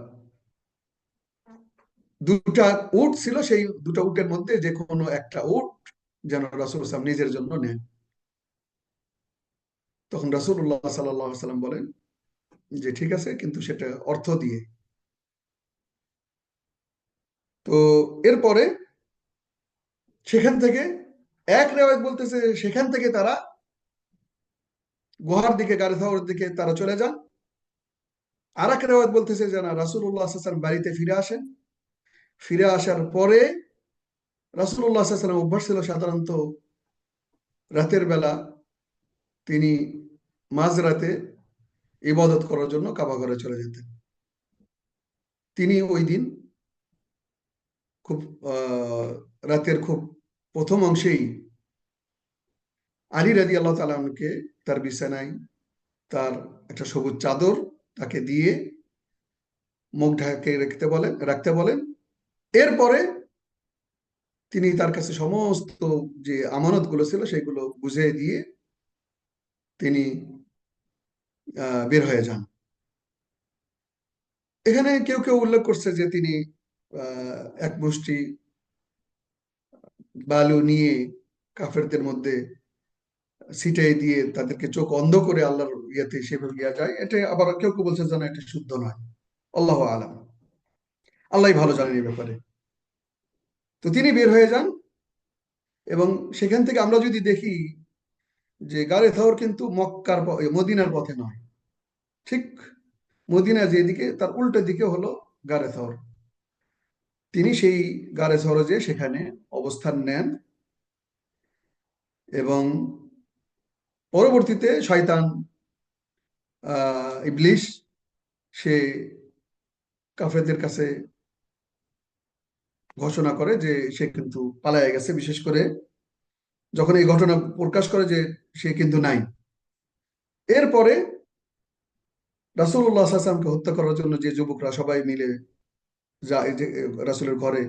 দুটা উট ছিল, সেই দুটা উটের মধ্যে যে কোনো একটা উট যেন রাসূল সাল্লাল্লাহু আলাইহি ওয়াসাল্লাম নিজের জন্য নেন। তখন রাসূলুল্লাহ সাল্লাল্লাহু আলাইহি ওয়াসাল্লাম বলেন যে ঠিক আছে, কিন্তু সেটা অর্থ দিয়ে। তো এরপরে সেখান থেকে, এক রেওয়ায়ত বলতেছে সেখান থেকে তারা গুহার দিকে, গাড়ি থাওয়ার দিকে তারা চলে যান। আর এক রেওয়ায়ত বলতেছে যে না, রাসূলুল্লাহ সাল্লাল্লাহু আলাইহি ওয়াসাল্লাম বাড়িতে ফিরে আসেন। ফিরে আসার পরে রাসূলুল্লাহ সাল্লাল্লাহু আলাইহি ওয়াসাল্লাম অভ্যাস ছিল সাধারণত রাতের বেলা তিনি মাঝরাতে ইবাদত করার জন্য কাবা ঘরে চলে যেতেন। তিনি ওই দিন খুব রাতের খুব প্রথম অংশেই আলী রাদিয়াল্লাহু তাআলা আনহুকে তার বিছানায় তার একটা সবুজ চাদর তাকে দিয়ে মুখ ঢেকে রাখতে বলেন। এরপরে তিনি তার কাছে সমস্ত যে আমানতগুলো ছিল সেগুলো বুঝিয়ে দিয়ে তিনি বের হয়ে যান। এখানে কেউ কেউ উল্লেখ করছে যে তিনি এক মুষ্টি বালু নিয়ে কাফেরদের মধ্যে ছিটিয়ে দিয়ে তাদেরকে চোখ অন্ধ করে আল্লাহর ইয়েতে সেভাবে দেওয়া যায়, এটা আবার কেউ কেউ বলছে যেন এটা শুদ্ধ নয়। আল্লাহ আলাম, আল্লাহ ভালো জানেন এই ব্যাপারে। তো তিনি বের হয়ে যান, এবং সেখান থেকে আমরা যদি দেখি যে গারে থাওর কিন্তু মদিনার পথে নয়, ঠিক মদিনা যেদিকে তার উল্টো দিকে হলো গারে থাওর। তিনি সেই গারে থাওরে যে সেখানে অবস্থান নেন, এবং পরবর্তীতে শয়তান ইবলিশ সে কাফেরদের কাছে ঘোষণা করে যে সে কিন্তু পালায়ে গেছে, বিশেষ করে যখন এই ঘটনা প্রকাশ করে যে সে কিন্তু নাই। এরপরে রাসূলুল্লাহ সাল্লাল্লাহু আলাইহি ওয়াসাল্লামকে হত্যা করার জন্য যে যুবকরা সবাই মিলে যে রাসূলের ঘরে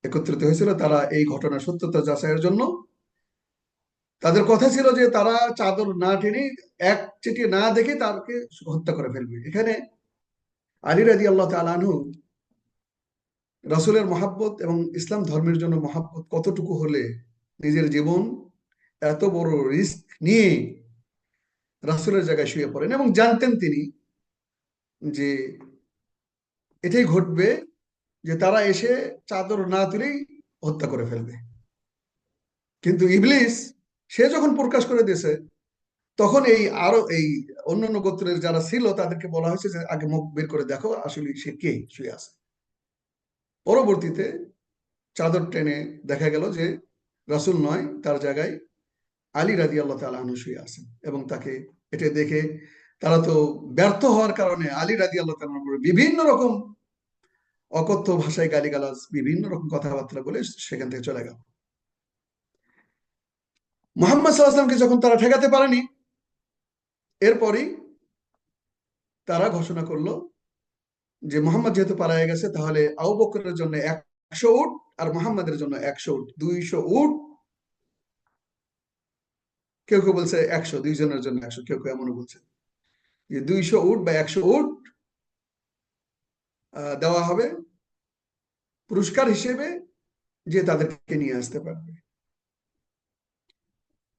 একত্রিত হয়েছিল, তারা এই ঘটনার সত্যতা যাচাইয়ের জন্য তাদের কথা ছিল যে তারা চাদর না টেনে এক চিটিয়ে না দেখে তাকে হত্যা করে ফেলবে। এখানে আলী রাদিয়াল্লাহু তাআলা আনহু রাসূলের মহাব্বত এবং ইসলাম ধর্মের জন্য মহাব্বত কতটুকু হলে নিজের জীবন এত বড় রিস্ক নিয়ে রাসূলের জায়গায় শুয়ে পড়েন, এবং জানতেন তিনি যে এটাই ঘটবে, যে তারা এসে চাদর না তুলেই হত্যা করে ফেলবে। কিন্তু ইবলিস সে যখন প্রকাশ করে দিয়েছে, তখন এই অন্যান্য গোত্রের যারা ছিল তাদেরকে বলা হয়েছে যে আগে মুখ বের করে দেখো আসলে সে কে শুয়ে আছে। পরবর্তীতে চাদর টেনে দেখা গেল যে রাসূল নয়, তার জায়গায় আলী রাদিয়াল্লাহু তাআলা আনহু শুয়ে আছেন, এবং তাকে এটা দেখে তারা তো ব্যর্থ হওয়ার কারণে আলী রাদিয়াল্লাহু তাআলার উপরে বিভিন্ন রকম অকথ্য ভাষায় গালিগালাজ, বিভিন্ন রকম কথাবার্তা বলে সেখান থেকে চলে গেল। মুহাম্মদ সাল্লাল্লাহু আলাইহি ওয়াসাল্লামকে যখন তারা ঠেকাতে পারেনি, এরপরই তারা ঘোষণা করলো যে মুহাম্মদ যেহেতু পালায়ে গেছে, তাহলে আবু বকরের জন্য 100 উট আর মুহাম্মাদের জন্য 100 উট, 200 উট। কেউ কেউ বলছে 100, দুইজনের জন্য 100, কেউ কেউ এমনও বলছে যে 200 উট বা 100 উট দেওয়া হবে পুরস্কার হিসেবে, যে তাদেরকে নিয়ে আসতে পারবে।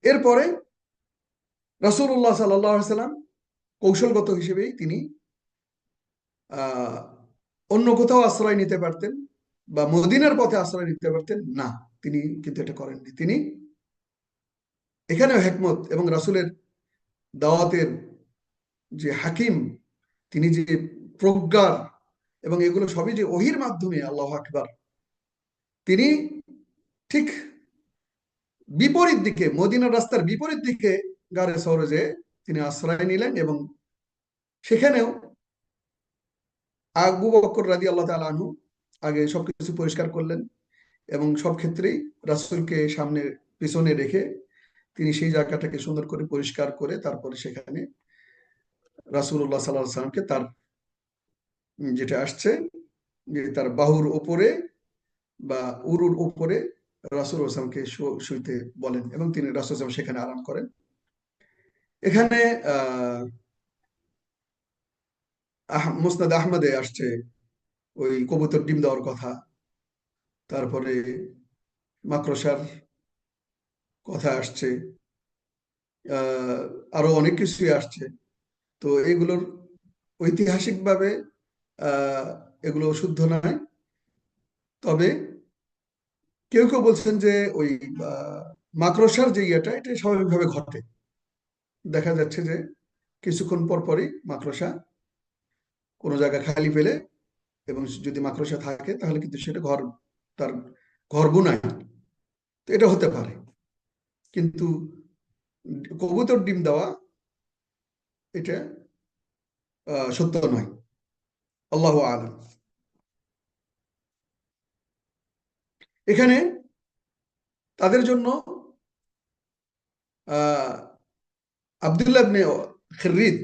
এরপরে রাসূলুল্লাহ সাল্লাল্লাহু আলাইহি সাল্লাম কৌশলগত হিসেবেই তিনি আহ অন্য কোথাও আশ্রয় নিতে পারতেন বা মদিনার পথে আশ্রয় নিতে পারতেন, না, তিনি কিন্তু এটা করেননি। তিনি এখানেও হিকমত এবং রাসূলের দাওয়াতের যে হাকিম, তিনি যে প্রজ্ঞার, এবং এগুলো সবই যে ওহির মাধ্যমে, আল্লাহু আকবার, তিনি ঠিক বিপরীত দিকে, মদিনার রাস্তার বিপরীত দিকে গারে সওরে তিনি আশ্রয় নিলেন, এবং সেখানেও আবু বকর রাদিয়াল্লাহু তাআলা আনহু আগে সবকিছু পরিষ্কার করলেন, এবং সব ক্ষেত্রেই রাসূলকে সামনে পিছনে রেখে তিনি সেই জায়গাটাকে সুন্দর করে পরিষ্কার করে তারপরে সেখানে রাসূলুল্লাহ সাল্লাল্লাহু আলাইহি সাল্লামকে তার যেটা আসছে যে তার বাহুর উপরে বা উরুর উপরে রাসূল আসলামকে শুইতে বলেন, এবং তিনি রাসূল আসলাম সেখানে আরাম করেন। এখানে মুসনাদ আহমদে আসছে ওই কবুতর ডিম দেওয়ার কথা, তারপরে মাকড়সার কথা আসছে, আরো অনেক কিছুই আসছে। তো এগুলোর ঐতিহাসিকভাবে আহ এগুলো শুদ্ধ নয়, তবে কেউ কেউ বলছেন যে ওই মাকড়সার যে ইয়েটা, এটা স্বাভাবিকভাবে ঘটে। দেখা যাচ্ছে যে কিছুক্ষণ পর পরই মাকড়সা কোনো জায়গা খালি পেলে, এবং যদি মাকড়সা থাকে তাহলে কিন্তু সেটা তার ঘর বুনায়, তো এটা হতে পারে। কিন্তু কবুতর ডিম দেওয়া এটা সত্য নয়। আল্লাহু আলাম। এখানে তাদের জন্য আহ আব্দুল্লাহ ইবনে খিররিত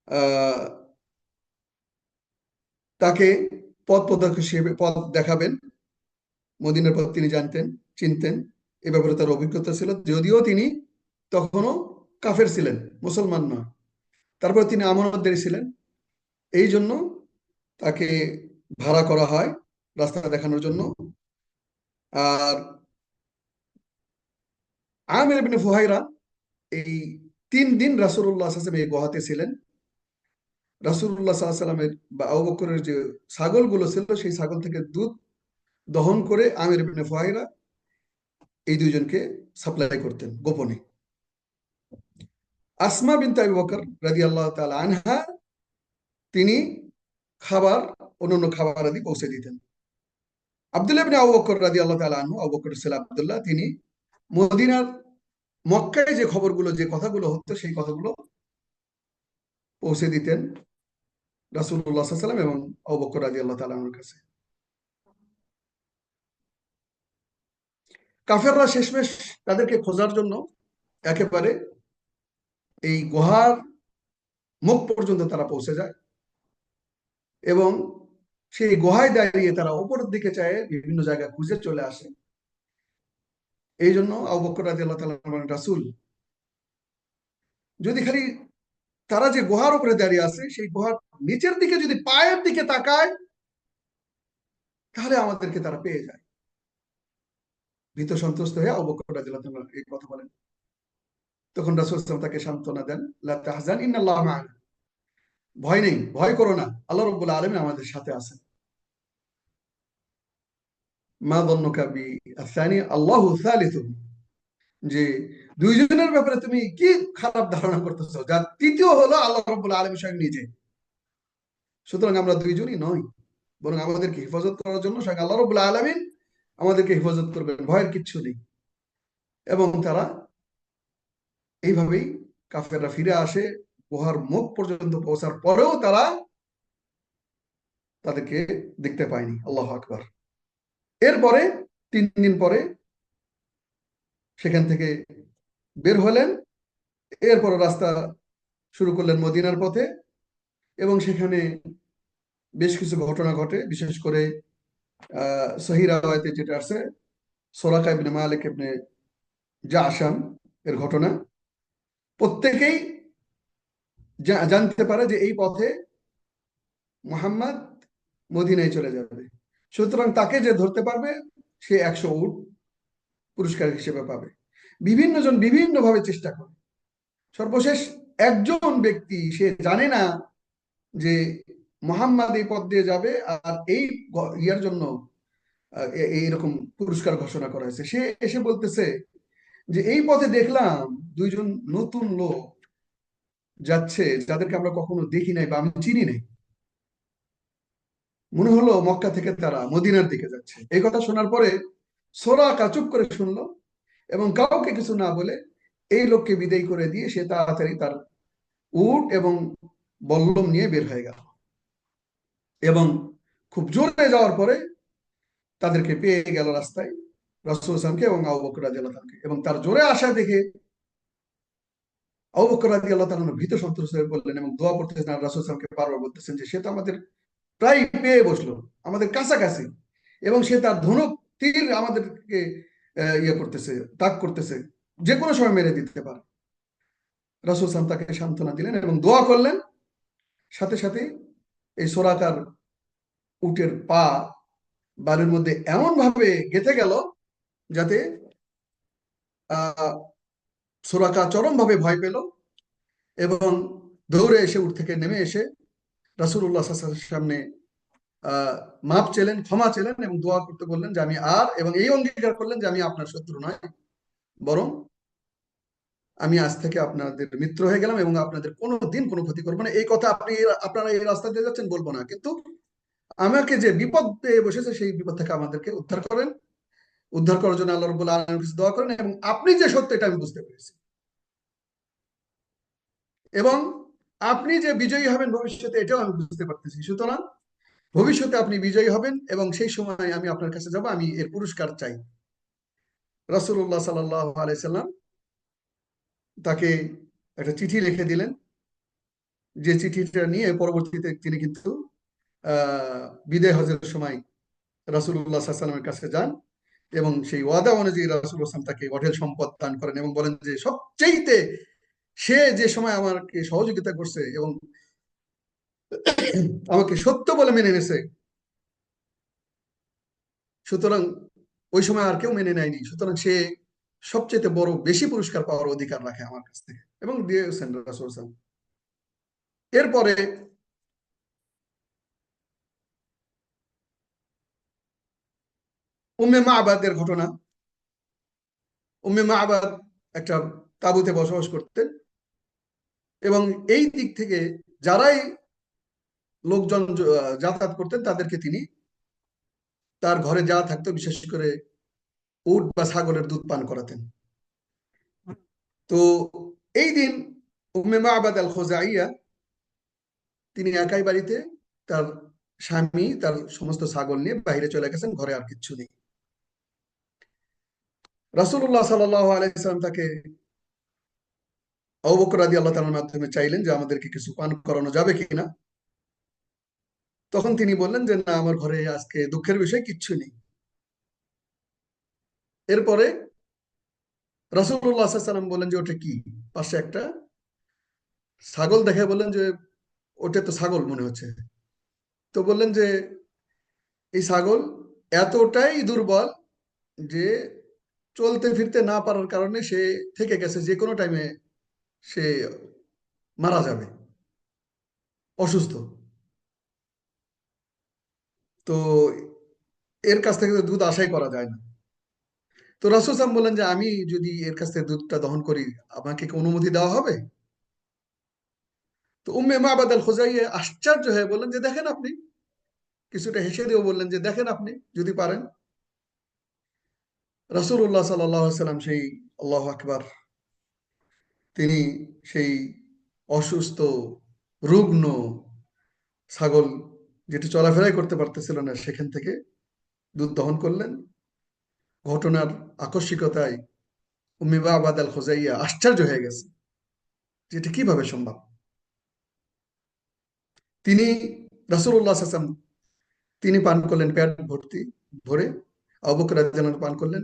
আহ তাকে পথ প্রদর্শক হিসেবে পথ দেখাবেন, মদিনার পথ তিনি জানতেন, চিনতেন, এ ব্যাপারে তার অভিজ্ঞতা ছিল, যদিও তিনি তখনও কাফের ছিলেন, মুসলমান নয়। তারপর তিনি আমানতদারি ছিলেন, এই জন্য তাকে ভাড়া করা হয় রাস্তা দেখানোর জন্য। আর আমির ইবনে ফুহাইরা এই 3 দিন রাসূলুল্লাহ সাল্লাল্লাহু আলাইহি ওয়াসাল্লাম এই গুহাতে ছিলেন। রাসূলুল্লাহ সাল্লাল্লাহু আলাইহি ওয়াসাল্লামের বা আবু বকরের যে ছাগলগুলো ছিল সেই ছাগল থেকে দুধ দহন করে আমির ইবনে ফুহাইরা এই দুইজনকে সাপ্লাই করতেন গোপনে। আসমা বিনতে আবু বকর রাদিয়াল্লাহু তাআলা আনহা তিনি খাবার, অন্যান্য খাবার আদি পৌঁছে দিতেন। আব্দুল্লাহ ইবনে আবু বকর রাদিয়াল্লাহু তাআলা আনহু, আবু বকরের ছেলে আব্দুল্লাহ, তিনি মদিনার, মক্কায় যে খবরগুলো, যে কথাগুলো হতো সেই কথাগুলো পৌঁছে দিতেন রাসূলুল্লাহ সাল্লাল্লাহু আলাইহি ওয়াসাল্লাম এবং আবু বকর রাদিয়াল্লাহু তাআলা আনহুর কাছে। কাফেররা শেষমেশ তাদেরকে খোঁজার জন্য একেবারে এই গুহার মুখ পর্যন্ত তারা পৌঁছে যায় এবং সেই গুহায় দাঁড়িয়ে তারা উপরের দিকে চায়, বিভিন্ন জায়গায় খুঁজে চলে আসে। এই জন্য আবু বকর রাদিয়াল্লাহু তাআলা বলেন, রাসূল, যদি খালি তারা যে গুহার উপরে দাঁড়িয়ে আছে সেই গুহার নিচের দিকে যদি পায়ের দিকে তাকায় তাহলে আমাদেরকে তারা পেয়ে যায়। ভীত সন্ত্রস্ত হয়ে আবু বকর রাদিয়াল্লাহু তাআলা এই কথা বলেন। তখন রাসূল সাল্লাল্লাহু আলাইহি ওয়াসাল্লাম তাকে সান্ত্বনা দেন, লা তাহজান ইন্নাল্লাহা মা'ানা, ভয় নেই, ভয় করো না, আল্লাহ রাব্বুল আলামিন আমাদের সাথে আছেন। মা যান্নুকা বিআস-সানি আল্লাহু সালিসুহুম, যে দুইজনের ব্যাপারে তুমি কি খারাপ ধারণা করতেছো, যার তৃতীয় হলো আল্লাহ রাব্বুল আলামিন স্বয়ং নিজে। সুতরাং আমরা দুইজনই নই, বরং আমাদেরকে হেফাজত করার জন্য স্বয়ং আল্লাহ রাব্বুল আলামিন আমাদেরকে হেফাজত করবেন, ভয়ের কিচ্ছু নেই। এবং তারা এইভাবেই, কাফেররা ফিরে আসে। গুহার মুখ পর্যন্ত পৌঁছার পরেও তারা তাদেরকে দেখতে পায়নি। আল্লাহু আকবার। এরপরে 3 দিন পরে সেখান থেকে বের হলেন। এরপর রাস্তা শুরু করলেন মদিনার পথে এবং সেখানে বেশ কিছু ঘটনা ঘটে। বিশেষ করে সহিহ রাওয়ায়াতে যেটা আছে, সুরাকা ইবনে মালিক ইবনে জাশাম এর ঘটনা, প্রত্যেকেই জানতে পারে যে এই পথে মুহাম্মদ মদিনায় চলে যাবে। সুতরাং তাকে যে ধরতে পারবে সে 100 উট পুরস্কার হিসেবে পাবে। বিভিন্ন জন বিভিন্ন ভাবে চেষ্টা করে। সর্বশেষ একজন ব্যক্তি, সে জানে না যে মুহাম্মদ এই পথ দিয়ে যাবে আর এই ইয়ার জন্য এইরকম পুরস্কার ঘোষণা করা হয়েছে, সে এসে বলতেছে যে এই পথে দেখলাম দুইজন নতুন লোক যাচ্ছে, যাদেরকে আমরা কখনো দেখি নাই বা আমি চিনি নাই। মনে হলো মক্কা থেকে তারা মদিনার দিকে যাচ্ছে। এই কথা শোনার পরে সোরাকা চুপ করে শুনলো এবং কাউকে কিছু না বলে এই লোককে বিদায় করে দিয়ে সে তাড়াতাড়ি তার উট এবং বল্লম নিয়ে বের হয়ে গেল এবং খুব জোরে যাওয়ার পরে তাদেরকে পেয়ে গেল রাস্তায়, রাসূল সাল্লাল্লাহু এবং আবু বকর রাদিয়াল্লাহু তাআলা। এবং তার জোরে আসা দেখে আবু বকর রাদিয়াল্লাহু তাআলা ভীত সন্ত্রস্ত হয়ে পড়লেন এবং দোয়া করতেছেন আর রাসূল সাল্লাল্লাহু বারবার বলতেছেন যে সে তো আমাদের প্রায় পেয়ে বসলো, আমাদের কাছাকাছি, এবং সে তার ধনুক তীর আমাদেরকে ইয়ে করতেছে, তাক করতেছে, যে কোনো সময় মেরে দিতে পারে। রাসূল সাল্লাল্লাহু তাকে সান্ত্বনা দিলেন এবং দোয়া করলেন। সাথে সাথে এই সোরাকার উটের পা বালুর মধ্যে এমন ভাবে গেঁথে গেল যাতে আহ সোরাকা চরম ভাবে ভয় পেল এবং দৌড়ে এসে উট থেকে নেমে এসে রাসূলুল্লাহ সাল্লাল্লাহু আলাইহি ওয়াসাল্লামের সামনে মাপ চেলেন, ক্ষমা চেলেন এবং দোয়া করতে বললেন যে আমি আর, এবং এই অঙ্গীকার করলেন যে আমি আপনার শত্রু নয়, বরং আমি আজ থেকে আপনাদের মিত্র হয়ে গেলাম এবং আপনাদের কোনো দিন কোনো ক্ষতি করবো না। এই কথা আপনারা এই রাস্তা দিয়ে যাচ্ছেন বলবো না, কিন্তু আমাকে যে বিপদ পেয়ে বসেছে সেই বিপদ থেকে আমাদেরকে উদ্ধার করেন, উদ্ধার করার জন্য আল্লাহ রাব্বুল আলামিনের কাছে দোয়া করেন এবং আপনি যে সত্য এটা আমি বুঝতে পেরেছি এবং আপনি যে বিজয়ী হবেন ভবিষ্যতে এটাও আমি বুঝতে পারতেছি। সুতরাং ভবিষ্যতে আপনি বিজয়ী হবেন এবং সেই সময় আমি আপনার কাছে যাব, আমি এর পুরস্কার চাই। রাসূলুল্লাহ সাল্লাল্লাহু আলাইহি সাল্লাম তাকে একটা চিঠি লিখে দিলেন, যে চিঠিটা নিয়ে পরবর্তীতে তিনি কিন্তু বিদায় হজের সময় রাসূলুল্লাহ সাল্লাল্লাহু আলাইহি সাল্লামের কাছে যান এবং সেই ওয়াদা অনুযায়ী রাসূলুল্লাহ সাল্লাল্লাহু আলাইহি ওয়াসাল্লাম তাকে অঢেল সম্পদ দান করেন এবং বলেন যে সবচেয়েতে সে যে সময় আমাকে সহযোগিতা করছে এবং আমাকে সত্য বলে মেনে নেছে, সুতরাং ওই সময় আর কেউ মেনে নেয়নি, সুতরাং সে সবচেয়ে বড় বেশি পুরস্কার পাওয়ার অধিকার রাখে আমার কাছ থেকে, এবং দিয়েছেন রাসূল সাল্লাল্লাহু আলাইহি ওয়াসাল্লাম। এরপরে উম্মে মা'বাদের ঘটনা। উম্মে মা'বাদ একটা তাঁবুতে বসবাস করতেন, এবং এই দিক থেকে যারাই লোকজন যাতায়াত করতেন তাদেরকে তিনি তার ঘরে যা থাকতো, বিশেষ করে উট বা ছাগলের দুধ পান করাতেন। তো এই দিন উম্মে মা'বাদ আল খুজাইয়া তিনি একাই বাড়িতে, তার স্বামী তার সমস্ত ছাগল নিয়ে বাইরে চলে গেছেন, ঘরে আর কিচ্ছু নেই। রাসূলুল্লাহ সাল্লাল্লাহু আলাইহি সাল্লাম তাকে, আবু বকর রাদিয়াল্লাহু তাআলার মাধ্যমে চাইলেন যে আমাদেরকে কিছু পান করানো যাবে কিনা। তখন তিনি বললেন যে না, আমার ঘরে আজকে দুঃখের বিষয় কিচ্ছু নেই। এরপরে রাসূলুল্লাহ সাল্লাল্লাহু আলাইহি সাল্লাম বললেন যে ওটা কি। পাশে একটা ছাগল দেখে বললেন যে ওটা তো ছাগল মনে হচ্ছে। তো বললেন যে এই ছাগল এতটাই দুর্বল যে চলতে ফিরতে না পারার কারণে সে থেকে গেছে, যে কোনো টাইমে সে মারা যাবে, অসুস্থ। তো এর কাছ থেকে তো দুধ আশাই করা যায় না। তো রাসূল সাল্লাল্লাহু আলাইহি ওয়াসাল্লাম বললেন যে আমি যদি এর কাছ থেকে দুধটা দহন করি, আমাকে কি অনুমতি দেওয়া হবে? তো উম্মে মা'বাদ আল খুজাইয়া আশ্চর্য হয়ে বললেন যে দেখেন আপনি, কিছুটা হেসে দিয়ে বললেন যে দেখেন আপনি যদি পারেন। রাসূলুল্লাহ সাল্লাল্লাহু আলাইহি ওয়াসাল্লাম সেই, আল্লাহু আকবার, তিনি সেই অসুস্থ, রুগ্ন ছাগল, যেটি চলাফেরাই করতে পারতেছিল না, সেখান থেকে দুধ দহন করলেন। ঘটনার আকস্মিকতায় উম্মে মা'বাদ আল খুজাইয়া আশ্চর্য হয়ে গেছে যে এটা কিভাবে সম্ভব। তিনি, রাসূলুল্লাহ সাল্লাল্লাহু আলাইহি ওয়াসাল্লাম, তিনি পান করলেন পেট ভর্তি ভরে, আবু বকর রাদিয়াল্লাহু আনহু পান করলেন,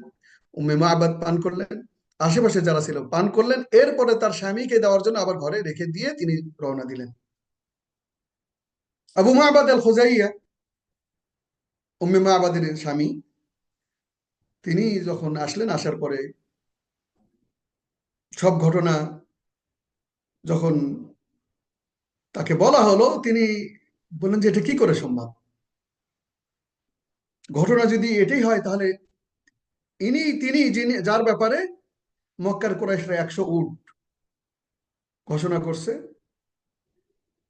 উম্মে মা'বাদ পান করলেন, আশেপাশে যারা ছিল পান করলেন। এরপরে তার স্বামীকে দেওয়ার জন্য আবার ঘরে রেখে দিয়ে তিনি রওনা দিলেন। আবু মা'বাদ আল খুজাইয়া, উম্মে মা'বাদের স্বামী, তিনি যখন আসলেন, আসার পরে সব ঘটনা যখন তাকে বলা হলো, তিনি বললেন যে এটা কি করে সম্ভব। ঘটনা যদি এটাই হয়, তাহলে তিনি যিনি, যার ব্যাপারে মক্কার কুরাইশরা 100 উট ঘোষণা করছে।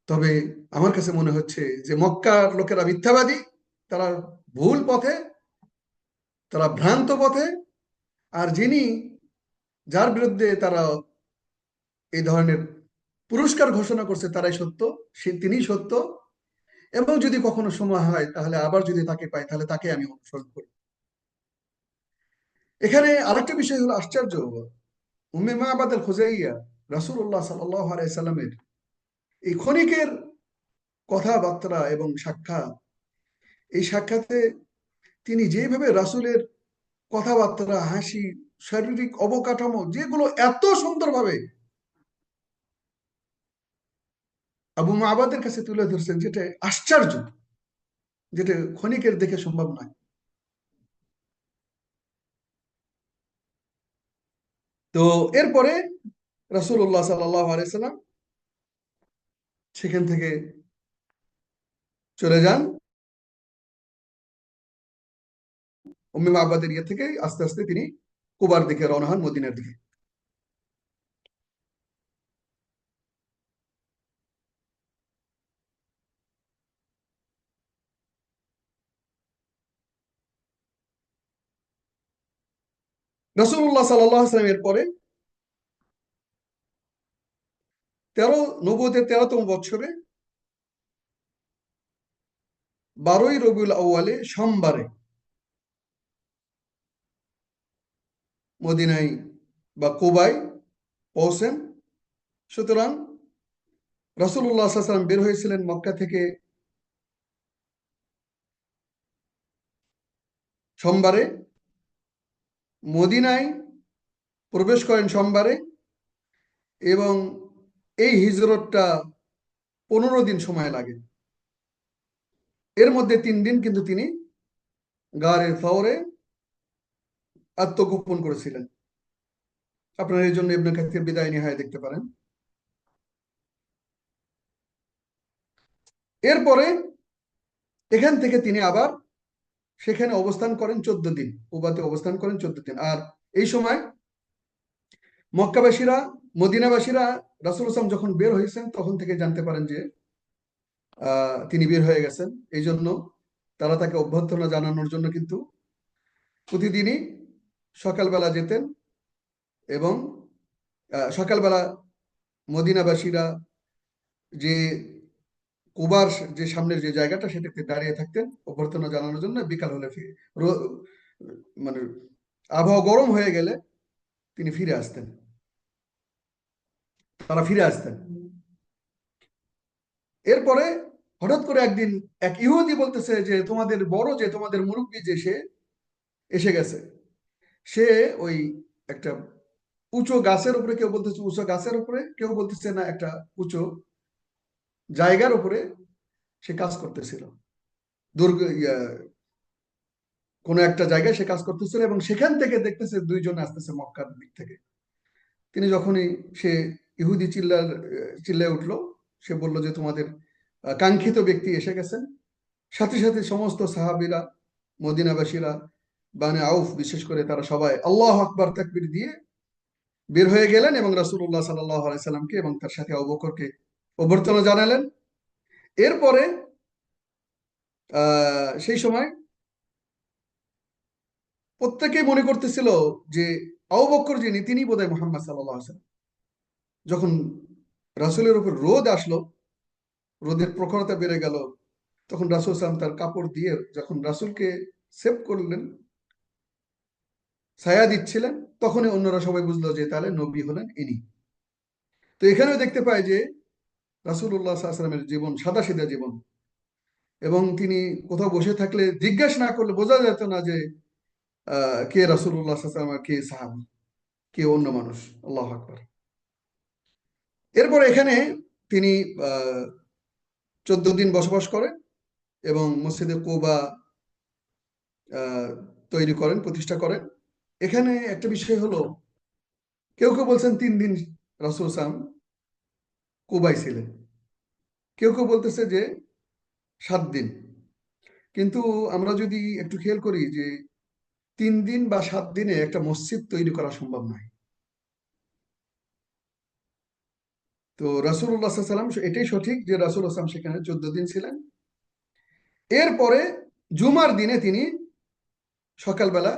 তবে আমার কাছে মনে হচ্ছে যে মক্কার লোকেরা মিথ্যাবাদী, তারা ভুল পথে, তারা ভ্রান্ত পথে। আর যিনি, যার বিরুদ্ধে তারা এই ধরনের পুরস্কার ঘোষণা করছে, তারাই সত্য, তিনিই সত্য। এবং যদি কখনো সময় হয়, তাহলে আবার যদি তাকে পাই, তাহলে তাকে আমি অনুসরণ করি। এখানে আরেকটা বিষয় হলো আশ্চর্য, উম্মে মা'বাদ আল খুজাইয়া রাসূলুল্লাহ সাল্লাল্লাহু আলাইহি সাল্লামের এই ক্ষণিকের কথাবার্তা এবং সাক্ষাৎ, এই সাক্ষাতে তিনি যেভাবে রাসূলের কথাবার্তা, হাসি, শারীরিক অবকাঠামো, যেগুলো এত সুন্দরভাবে আবু মা'বাদের কাছে তুলে ধরছেন, যেটা আশ্চর্য, যেটা ক্ষণিকের দেখে সম্ভব নয়। তো এরপরে রাসূলুল্লাহ সাল্লাল্লাহু আলাইহি সাল্লাম সেখান থেকে চলে যান, উম্মে মা'বাদের ইয়ে থেকে আস্তে আস্তে তিনি কুবার দিকে রওনা হন, মদিনার দিকে। রাসূলুল্লাহ সাল্লাল্লাহু আলাইহি সাল্লাম এরপরে 13 বছরে 12ই রবিউল আউয়ালে সোমবারে মদিনায় বা কুবায় পৌঁছেন। সুতরাং রাসূলুল্লাহ সাল্লাল্লাহু আলাইহি সাল্লাম বের হয়েছিলেন মক্কা থেকে সোমবারে, মদিনায় প্রবেশ করেন সোমবারে, এবং এই হিজরতটা 15 দিন সময় লাগে। এর মধ্যে 3 দিন কিন্তু তিনি গারে ফাওরে আত্মগোপন করেছিলেন। আপনারা এই জন্য ইবনে কাসির বিদায় নিহায়া দেখতে পারেন। এরপরে এখান থেকে তিনি আবার সেখানে অবস্থান করেন 14 দিন, কুবাতে অবস্থান করেন 14 দিন। আর এই সময় মক্কাবাসীরা, মদিনাবাসীরা রাসূল সাল্লাল্লাহু যখন বের হয়েছেন তখন থেকে জানতে পারেন যে তিনি বের হয়ে গেছেন। এই জন্য তারা তাকে অভ্যর্থনা জানানোর জন্য কিন্তু প্রতিদিনই সকালবেলা যেতেন এবং সকালবেলা মদিনাবাসীরা যে কুবার যে সামনের যে জায়গাটা সেটাতে দাঁড়িয়ে থাকতেন অভ্যর্থনা জানানোর জন্য। বিকাল হলে মানে আবহাওয়া গরম হয়ে গেলে তিনি ফিরে আসতেন, তারা ফিরে আসতেন। এরপরে হঠাৎ করে একদিন এক ইহুদি বলতেছে যে তোমাদের বড়, যে তোমাদের মুরব্বী যে সে এসে গেছে। সে ওই একটা উঁচু গাছের উপরে, কেউ বলতেছে উঁচু গাছের উপরে, কেউ বলতেছে না একটা উঁচু জায়গার উপরে সে কাজ করতেছিল। দুর্গ কোনো একটা জায়গায় সে কাজ করতেছিল এবং সেখান থেকে দেখতেছে দুইজন আসতেছে মক্কার দিক থেকে। তিনি যখনই সে ইহুদি চিল্লায় উঠলো, সে বলল যে তোমাদের কাঙ্ক্ষিত ব্যক্তি এসে গেছেন। সাথে সাথে সমস্ত সাহাবীরা, মদিনাবাসীরা, বানে আউফ বিশেষ করে, তারা সবাই আল্লাহু আকবার তাকবীর দিয়ে বের হয়ে গেলেন এবং রাসূলুল্লাহ সাল্লাল্লাহু আলাইহি সাল্লামকে এবং তার সাথে আবু বকরকে অভ্যর্থনা জানালেন। এরপরে সেই সময় প্রত্যেকেই মনে করতেছিল যে আবু বকর যিনি, তিনি বোধহয় মুহাম্মদ সাল্লাল্লাহু আলাইহি ওয়াসাল্লাম। যখন রাসূলের উপর রোদ আসলো, রোদের প্রখরতা বেড়ে গেল, তখন রাসূল সাল্লাল্লাহু আলাইহি ওয়াসাল্লাম তার কাপড় দিয়ে যখন রাসূলকে সেভ করলেন, ছায়া দিচ্ছিলেন, তখনই অন্যরা সবাই বুঝলো যে তাহলে নবী হলেন ইনি। তো এখানেও দেখতে পাই যে রাসূলুল্লাহ সাল্লাল্লাহু আলাইহি ওয়াসাল্লামের জীবন সাদাসিধা জীবন, এবং তিনি কোথাও বসে থাকলে জিজ্ঞাসা না করলে বোঝা যেত না যে কে রাসূলুল্লাহ সাল্লাল্লাহু আলাইহি ওয়াসাল্লাম, কে সাহাবী, কে অন্য মানুষ। আল্লাহু আকবার। এরপর এখানে তিনি আহ 14 দিন বসবাস করেন এবং মসজিদে কুবা আহ তৈরি করেন, প্রতিষ্ঠা করেন। এখানে একটা বিষয় হলো, কেউ কেউ বলছেন 3 দিন রাসূল সাল্লাল্লাহু আলাইহি ওয়াসাল্লাম কুবায় ছিলেন, কেউ কেউ বলতেছে যে 7 দিন। কিন্তু আমরা যদি একটু খেয়াল করি যে 3 দিন বা 7 দিনে একটা মসজিদ তৈরি করা সম্ভব নয়। তো রাসূলুল্লাহ সাল্লাল্লাহু আলাইহি ওয়াসাল্লাম, এটাই সঠিক যে রাসূলুল্লাহ সাল্লাল্লাহু আলাইহি ওয়াসাল্লাম সেখানে 14 দিন ছিলেন। এরপরে জুমার দিনে তিনি সকালবেলা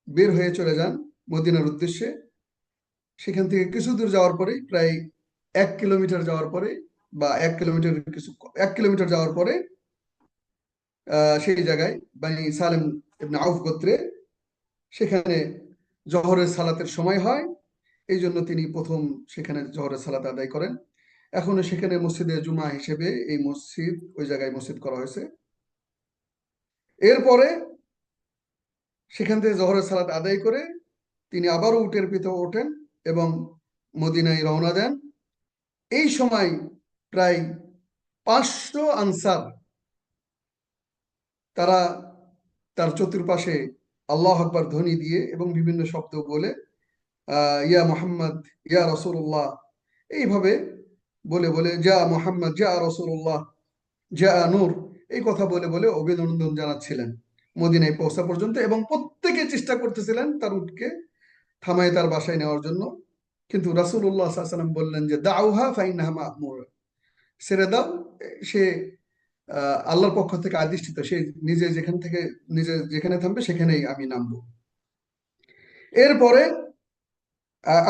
বের হয়ে চলে যান মদিনার উদ্দেশ্যে। সেখান থেকে কিছু দূর যাওয়ার পরে, প্রায় 1 কিলোমিটার যাওয়ার পরে, বা 1 কিলোমিটার যাওয়ার পরে সেই জায়গায় বানি সালেম ইবনে আউফ গোত্রে, সেখানে জোহরের সালাতের সময় হয়। এই জন্য তিনি প্রথম সেখানে জোহরের সালাত আদায় করেন। এখনো সেখানে মসজিদে জুমা হিসেবে এই মসজিদ, ওই জায়গায় মসজিদ করা হয়েছে। এরপরে সেখান থেকে জোহরের সালাত আদায় করে তিনি আবারও উটের পিঠে ওঠেন এবং মদিনায় রওনা দেন। এই সময় প্রায় 500 আনসার, তারা তার চতুর্পাশে আল্লাহ আকবার ধ্বনি দিয়ে এবং বিভিন্ন শব্দ বলে ইয়া মোহাম্মদ, ইয়া রসুল্লাহ, এইভাবে বলে বলে, যা মোহাম্মদ, যা রসুল্লাহ, যা নূর, এই কথা বলে বলে অভিনন্দন জানাচ্ছিলেন মদিনায় পৌঁছা পর্যন্ত। এবং প্রত্যেকে চেষ্টা করতেছিলেন তার উটকে থামায় তার বাসায় নেওয়ার জন্য। কিন্তু রাসূলুল্লাহ সাল্লাল্লাহু আলাইহি ওয়াসাল্লাম বললেন যে দাউহা ফাইন্নাহা মা'মুরা, ছেড়ে দাও, সে আল্লাহর পক্ষ থেকে আদিষ্টিত, সে নিজে যেখানে থামবে সেখানেই আমি নামবো। এরপরে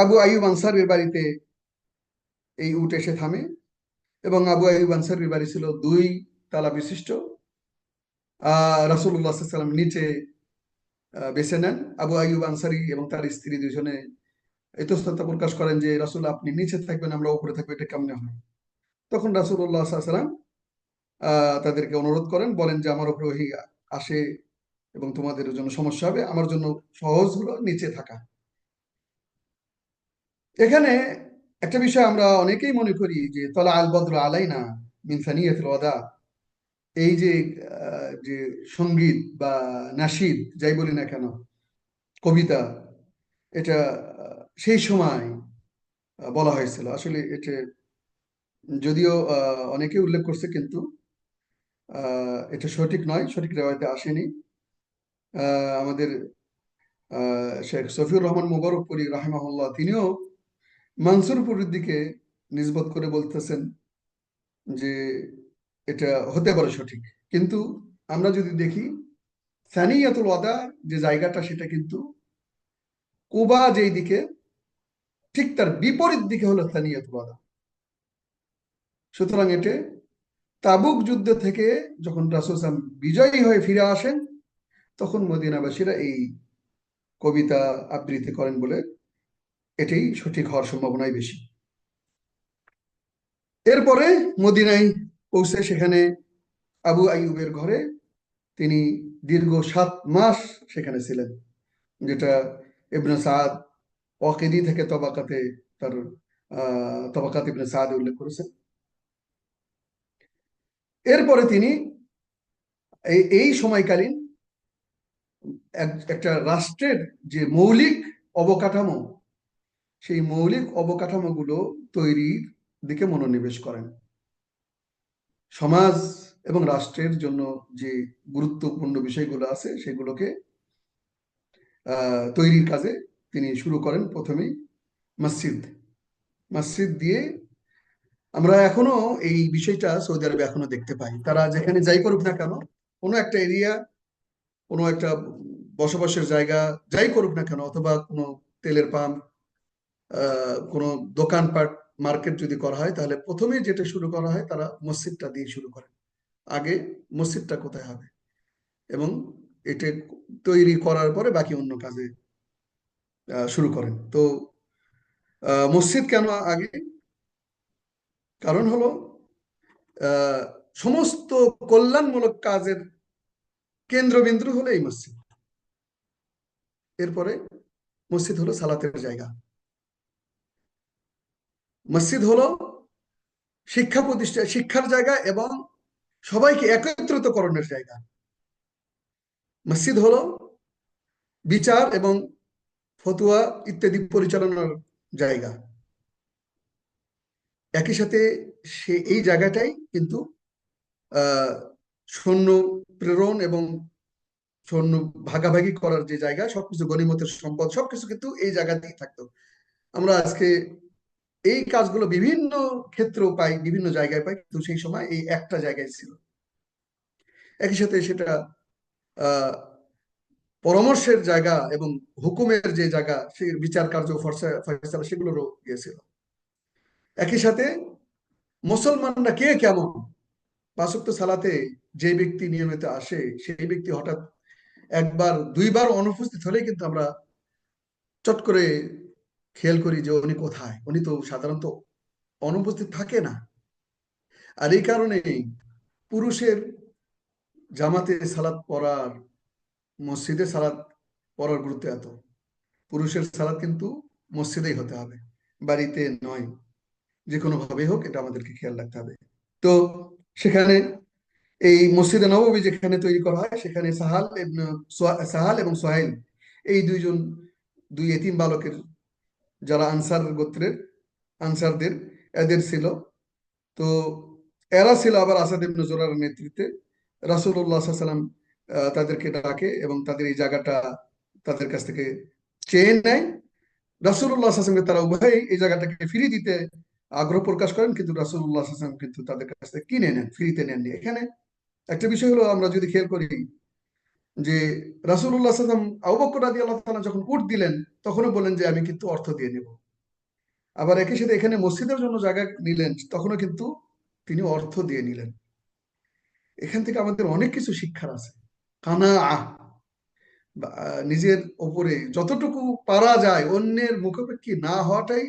আবু আইয়ুব আনসারীর বাড়িতে এই উট এসে থামে এবং আবু আইয়ুব আনসারীর বাড়ি ছিল 2 তালা বিশিষ্ট। রাসূলুল্লাহ সাল্লাল্লাহু আলাইহি ওয়াসাল্লাম নিচে বেছে নেন। আবু আইয়ুব আনসারী এবং তার স্ত্রী দুজনে ইতস্ততা প্রকাশ করেন যে রাসূল, আপনি নিচে থাকবেন, আমরা উপরে থাকবো, এটা কেমনে হয়? তখন রাসূলুল্লাহ সাল্লাল্লাহু আলাইহি ওয়াসাল্লাম তাদেরকে অনুরোধ করেন, বলেন যে আমার উপরে ওহী আসে এবং তোমাদের জন্য সমস্যা হবে, আমার জন্য সহজ হলো নিচে থাকা। এখানে একটা বিষয় আমরা অনেকেই মনে করি যে তলা আল বদর আলাইনা মিন সানিয়াতিল ওয়াদা, এই যে যে সঙ্গীত বা নাশিদ যাই বলি না কেন, কবিতা, এটা সেই সময় বলা হয়েছিল। আসলে এটা যদিও অনেকে উল্লেখ করছে, কিন্তু এটা সঠিক নয়, সঠিক রেওয়ায়তে আসেনি। আমাদের শেখ সফিউর রহমান মুবারকপুরী রাহিমাহুল্লাহ তিনিও মানসুরপুরের দিকে নিসবত করে বলতেছেন যে এটা হতে পারে সঠিক। কিন্তু আমরা যদি দেখি সানিয়াতুল ওয়াদা যে জায়গাটা, সেটা কিন্তু কুবা যেই দিকে, ঠিক তার বিপরীত দিকে হলো সানিয়াতুল ওয়াদা। সুতরাং এটা তাবুক যুদ্ধ থেকে যখন রাসূল সাল্লাল্লাহু আলাইহি ওয়াসাল্লাম বিজয়ী হয়ে ফিরে আসেন, তখন মদিনাবাসীরা এই কবিতা আবৃত্তি করেন বলে এটাই সঠিক হওয়ার সম্ভাবনাই বেশি। এরপরে মদিনায় পৌঁছে সেখানে আবু আইয়ুবের ঘরে তিনি দীর্ঘ 7 মাস সেখানে ছিলেন, যেটা ইবনে সাদ ওয়াকিদি থেকে তবাকাতে তার তবাকাত ইবনে সাদ উল্লেখ করেছেন। এরপরে তিনি এই সময়কালীন একটা রাষ্ট্রের যে মৌলিক অবকাঠামো, সেই মৌলিক অবকাঠামোগুলো তৈরির দিকে মনোনিবেশ করেন। সমাজ এবং রাষ্ট্রের জন্য যে গুরুত্বপূর্ণ বিষয়গুলো আছে, সেগুলোকে তৈরির কাজে তিনি শুরু করেন প্রথমেই মসজিদ। মসজিদ দিয়ে আমরা এখনো এই বিষয়টা সৌদি আরবে এখনো দেখতে পাই। তারা যেখানে যাই করুক না কেন, কোনো একটা এরিয়া, কোনো একটা বসবাসের জায়গা যাই করুক না কেন, অথবা কোনো তেলের পাম্প, কোনো দোকানপাট, মার্কেট যদি করা হয়, তাহলে প্রথমেই যেটা শুরু করা হয়, তারা মসজিদটা দিয়ে শুরু করে। আগে মসজিদটা কোথায় হবে, এবং এটা তৈরি করার পরে বাকি অন্য কাজে শুরু করেন। তো মসজিদ কেন আগে? কারণ হলো আহ, সমস্ত কল্যাণমূলক কাজের কেন্দ্রবিন্দু হলো এই মসজিদ। এরপরে মসজিদ হলো সালাতের জায়গা। মসজিদ হলো শিক্ষা প্রতিষ্ঠা, শিক্ষার জায়গা এবং সবাইকে একত্রিতকরণের জায়গা। মসজিদ হলো বিচার এবং ফতুয়া ইত্যাদি পরিচালনার জায়গা। একই সাথে সে এই জায়গাটাই কিন্তু আহ সৈন্য প্রেরণ এবং সৈন্য ভাগাভাগি করার যে জায়গা, সবকিছু গনিমতের সম্পদ সবকিছু কিন্তু এই জায়গাতেই থাকতো। আমরা আজকে এই কাজগুলো বিভিন্ন ক্ষেত্রেও পাই, বিভিন্ন জায়গায় পাই, কিন্তু সেই সময় এই একটা জায়গায় ছিল। একই সাথে সেটা আহ পরামর্শের জায়গা এবং হুকুমের যে জায়গা, সেই বিচার কার্য ফয়সালা সেগুলোরও গিয়েছিল। একই সাথে মুসলমানরা কে কেমন, পাঁচ ওয়াক্ত সালাতে যে ব্যক্তি নিয়মিত আসে, সেই ব্যক্তি হঠাৎ একবার দুইবার অনুপস্থিত হলেই কিন্তু আমরা চট করে খেয়াল করি যে উনি কোথায়। উনি তো সাধারণত অনুপস্থিত থাকে না। আর এই কারণেই পুরুষের জামাতে সালাত পড়ার, মসজিদে সালাত পড়ার গুরুত্ব এত। পুরুষের সালাত কিন্তু মসজিদেই হতে হবে, বাড়িতে নয়। যে কোনো ভাবে হোক, এটা আমাদেরকে খেয়াল রাখতে হবে। তো সেখানে এই মসজিদে নববী যেখানে তৈরি করা হয়, সেখানে সাহাল এবং সোহাইল, এই দুইজন, দুই এতিম বালকের, যারা আনসার গোত্রের, আনসারদের, এদের ছিল। তো এরা ছিল আবার আসাদ ইবনে জুরারের নেতৃত্বে। রাসূলুল্লাহ সাল্লাল্লাহু আলাইহি ওয়াসাল্লাম তাদেরকে ডাকে এবং তাদের এই জায়গাটা তাদের কাছ থেকে চেয়ে নেয়। রাসূলুল্লাহ সাল্লাল্লাহু আলাইহি ওয়াসাল্লাম তারা উভয়ই এই জায়গাটাকে ফিরিয়ে দিতে আগ্রহ প্রকাশ করেন, কিন্তু রাসূলুল্লাহ সাল্লাল্লাহু আলাইহি ওয়াসাল্লাম কিন্তু তাদের কাছ থেকে কিনে নেন, ফ্রিতে নেননি। এখানে একটা বিষয় হলো, আমরা যদি খেয়াল করি যে রাসূলুল্লাহ সাল্লাল্লাহু আলাইহি ওয়াসাল্লাম আবু বকর রাদিয়াল্লাহু তাআলা যখন উট দিলেন, তখনও বললেন যে আমি কিন্তু অর্থ দিয়ে নেব। আবার একই সাথে এখানে মসজিদের জন্য জায়গা নিলেন, তখনও কিন্তু তিনি অর্থ দিয়ে নিলেন। এখান থেকে আমাদের অনেক কিছু শিক্ষার আছে। কানা নিজের ওপরে যতটুকু পারা যায় অন্যের মুখাপেক্ষী না হওয়াটাই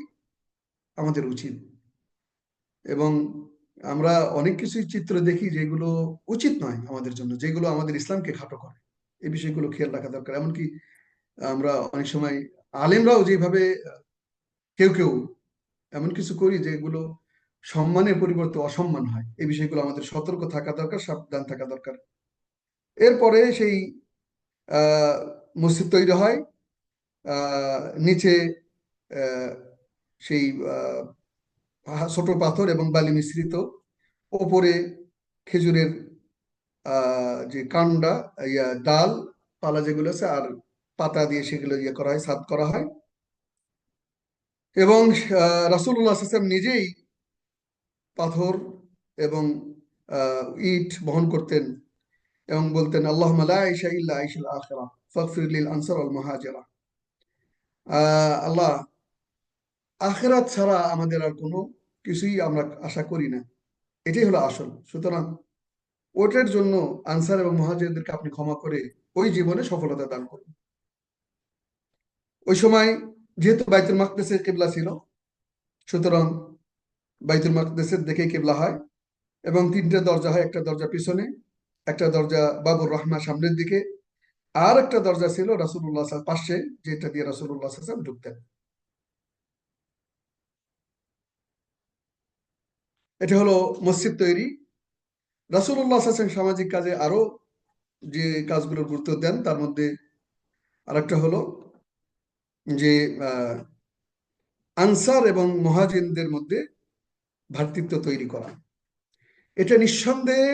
আমাদের উচিত। এবং আমরা অনেক কিছুই চিত্র দেখি যেগুলো উচিত নয় আমাদের জন্য, যেগুলো আমাদের ইসলামকে খাটো করে। এই বিষয়গুলো খেয়াল রাখা দরকার। এমনকি আমরা অনেক সময় আলেমরাও যেভাবে কেউ কেউ এমন কিছু করি যেগুলো সম্মানের পরিবর্তে অসম্মান হয়, এই বিষয়গুলো আমাদের সতর্ক থাকা দরকার, সাবধান থাকা দরকার। এরপরে সেই আহ মসজিদ তৈরি হয়। নিচে আহ, সেই ছোট পাথর এবং বালি মিশ্রিত, ওপরে খেজুরের যে কান্ডা, ডাল পালা যেগুলো আছে, আর পাতা দিয়ে সেগুলো করা হয়, সাদ করা হয়। এবং রাসূলুল্লাহ সাল্লাল্লাহু আলাইহি ওয়াসাল্লাম নিজেই পাথর এবং ইট বহন করতেন এবং বলতেন, আল্লাহুম্মা লা আইশা ইল্লা আইশুল আখিরাহ ফাগফির লিল আনসার ওয়াল মুহাজিরা। আল্লাহ, আখিরাত ছাড়া আমাদের আর কোনো কিছুই আমরা আশা করি না, এটাই হলো আসল। সুতরাং ওটার জন্য আনসার এবং মুহাজিরদেরকে আপনি ক্ষমা করে ওই জীবনে সফলতা দান করুন। ওই সময় যেহেতু বাইতুল মাকদেসের কিবলা ছিল, সুতরাং বাইতুল মাকদেসের দিকেই কিবলা হয়, এবং তিনটা দরজা হয়, একটা দরজা পিছনে, একটা দরজা বাবুর রহমা সামনের দিকে, আর একটা দরজা ছিল রাসূলুল্লাহ পাশে, যেটা দিয়ে রাসূলুল্লাহ সাল্লাল্লাহু আলাইহি ওয়াসাল্লাম ঢুকতেন। এটা হলো মসজিদ তৈরি। রাসূলুল্লাহ সাল্লাল্লাহু আলাইহি ওয়াসাল্লাম সামাজিক কাজে আরো যে কাজগুলোর গুরুত্ব দেন, তার মধ্যে আরেকটা হলো যে আহ, আনসার এবং মুহাজিরদের মধ্যে ভ্রাতৃত্ব তৈরি করা। এটা নিঃসন্দেহে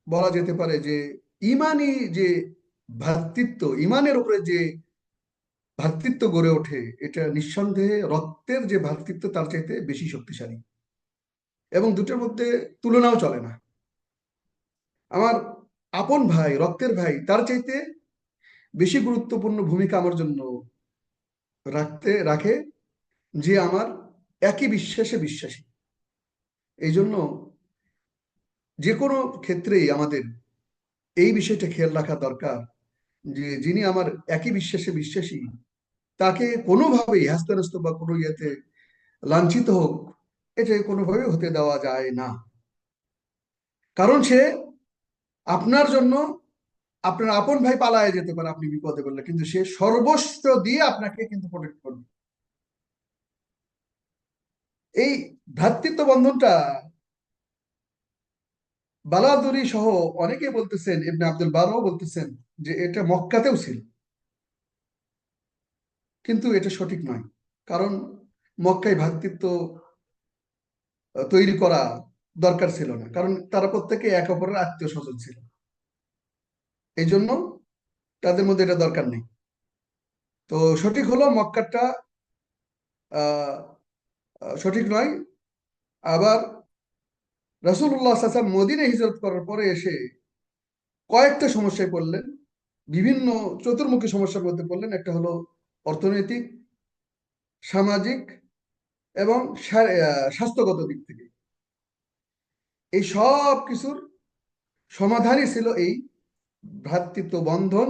বলা যেতে পারে যে ইমানি যে ভ্রাতৃত্ব, ইমানের উপরে যে ভ্রাতৃত্ব গড়ে ওঠে, এটা নিঃসন্দেহে রক্তের যে ভ্রাতৃত্ব তার চাইতে বেশি শক্তিশালী, এবং দুটোর মধ্যে তুলনাও চলে না। আমার আপন ভাই, রক্তের ভাই, তার চাইতে বেশি গুরুত্বপূর্ণ ভূমিকা আমার জন্য রাখে যে আমার একই বিশ্বাসে বিশ্বাসী। এই জন্য যে কোনো ক্ষেত্রেই আমাদের এই বিষয়টা খেয়াল রাখা দরকার যে যিনি আমার একই বিশ্বাসে বিশ্বাসী, তাকে কোনোভাবেই হ্যাস্তান্যাস্ত বা কোনো ইয়েতে লাঞ্ছিত হোক, এটা কোনোভাবে হতে দেওয়া যায় না। কারণ সে আপনার জন্য, আপনার আপন ভাই পালায় যেতে পারে আপনি বিপদে পড়লে, কিন্তু সে সর্বস্ব দিয়ে আপনাকে কিন্তু প্রোটেক্ট করবে। এই ভ্রাতৃত্ব বন্ধনটা বালাদুরি সহ অনেকে বলতেছেন, ইবনে আব্দুল বারও বলতেছেন যে এটা মক্কাতেও ছিল, কিন্তু এটা সঠিক নয়। কারণ মক্কায় ভ্রাতৃত্ব তৈরি করা দরকার ছিল না, কারণ তারা প্রত্যেকে একে অপরের আত্মীয় স্বজন ছিল। এই জন্য তাদের মধ্যে এটা দরকার নেই। তো সঠিক হলো মক্কাটা আহ, সঠিক নয়। আবার রাসূলুল্লাহ সাল্লাল্লাহু আলাইহি ওয়াসাল্লাম মদিনায় হিজরত করার পরে এসে কয়েকটা সমস্যায় পড়লেন, বিভিন্ন চতুর্মুখী সমস্যার মধ্যে পড়লেন। একটা হলো অর্থনৈতিক, সামাজিক এবং স্বাস্থ্যগত দিক থেকে। এই সব কিছুর সমাধানই ছিল এই ভ্রাতৃত্ব বন্ধন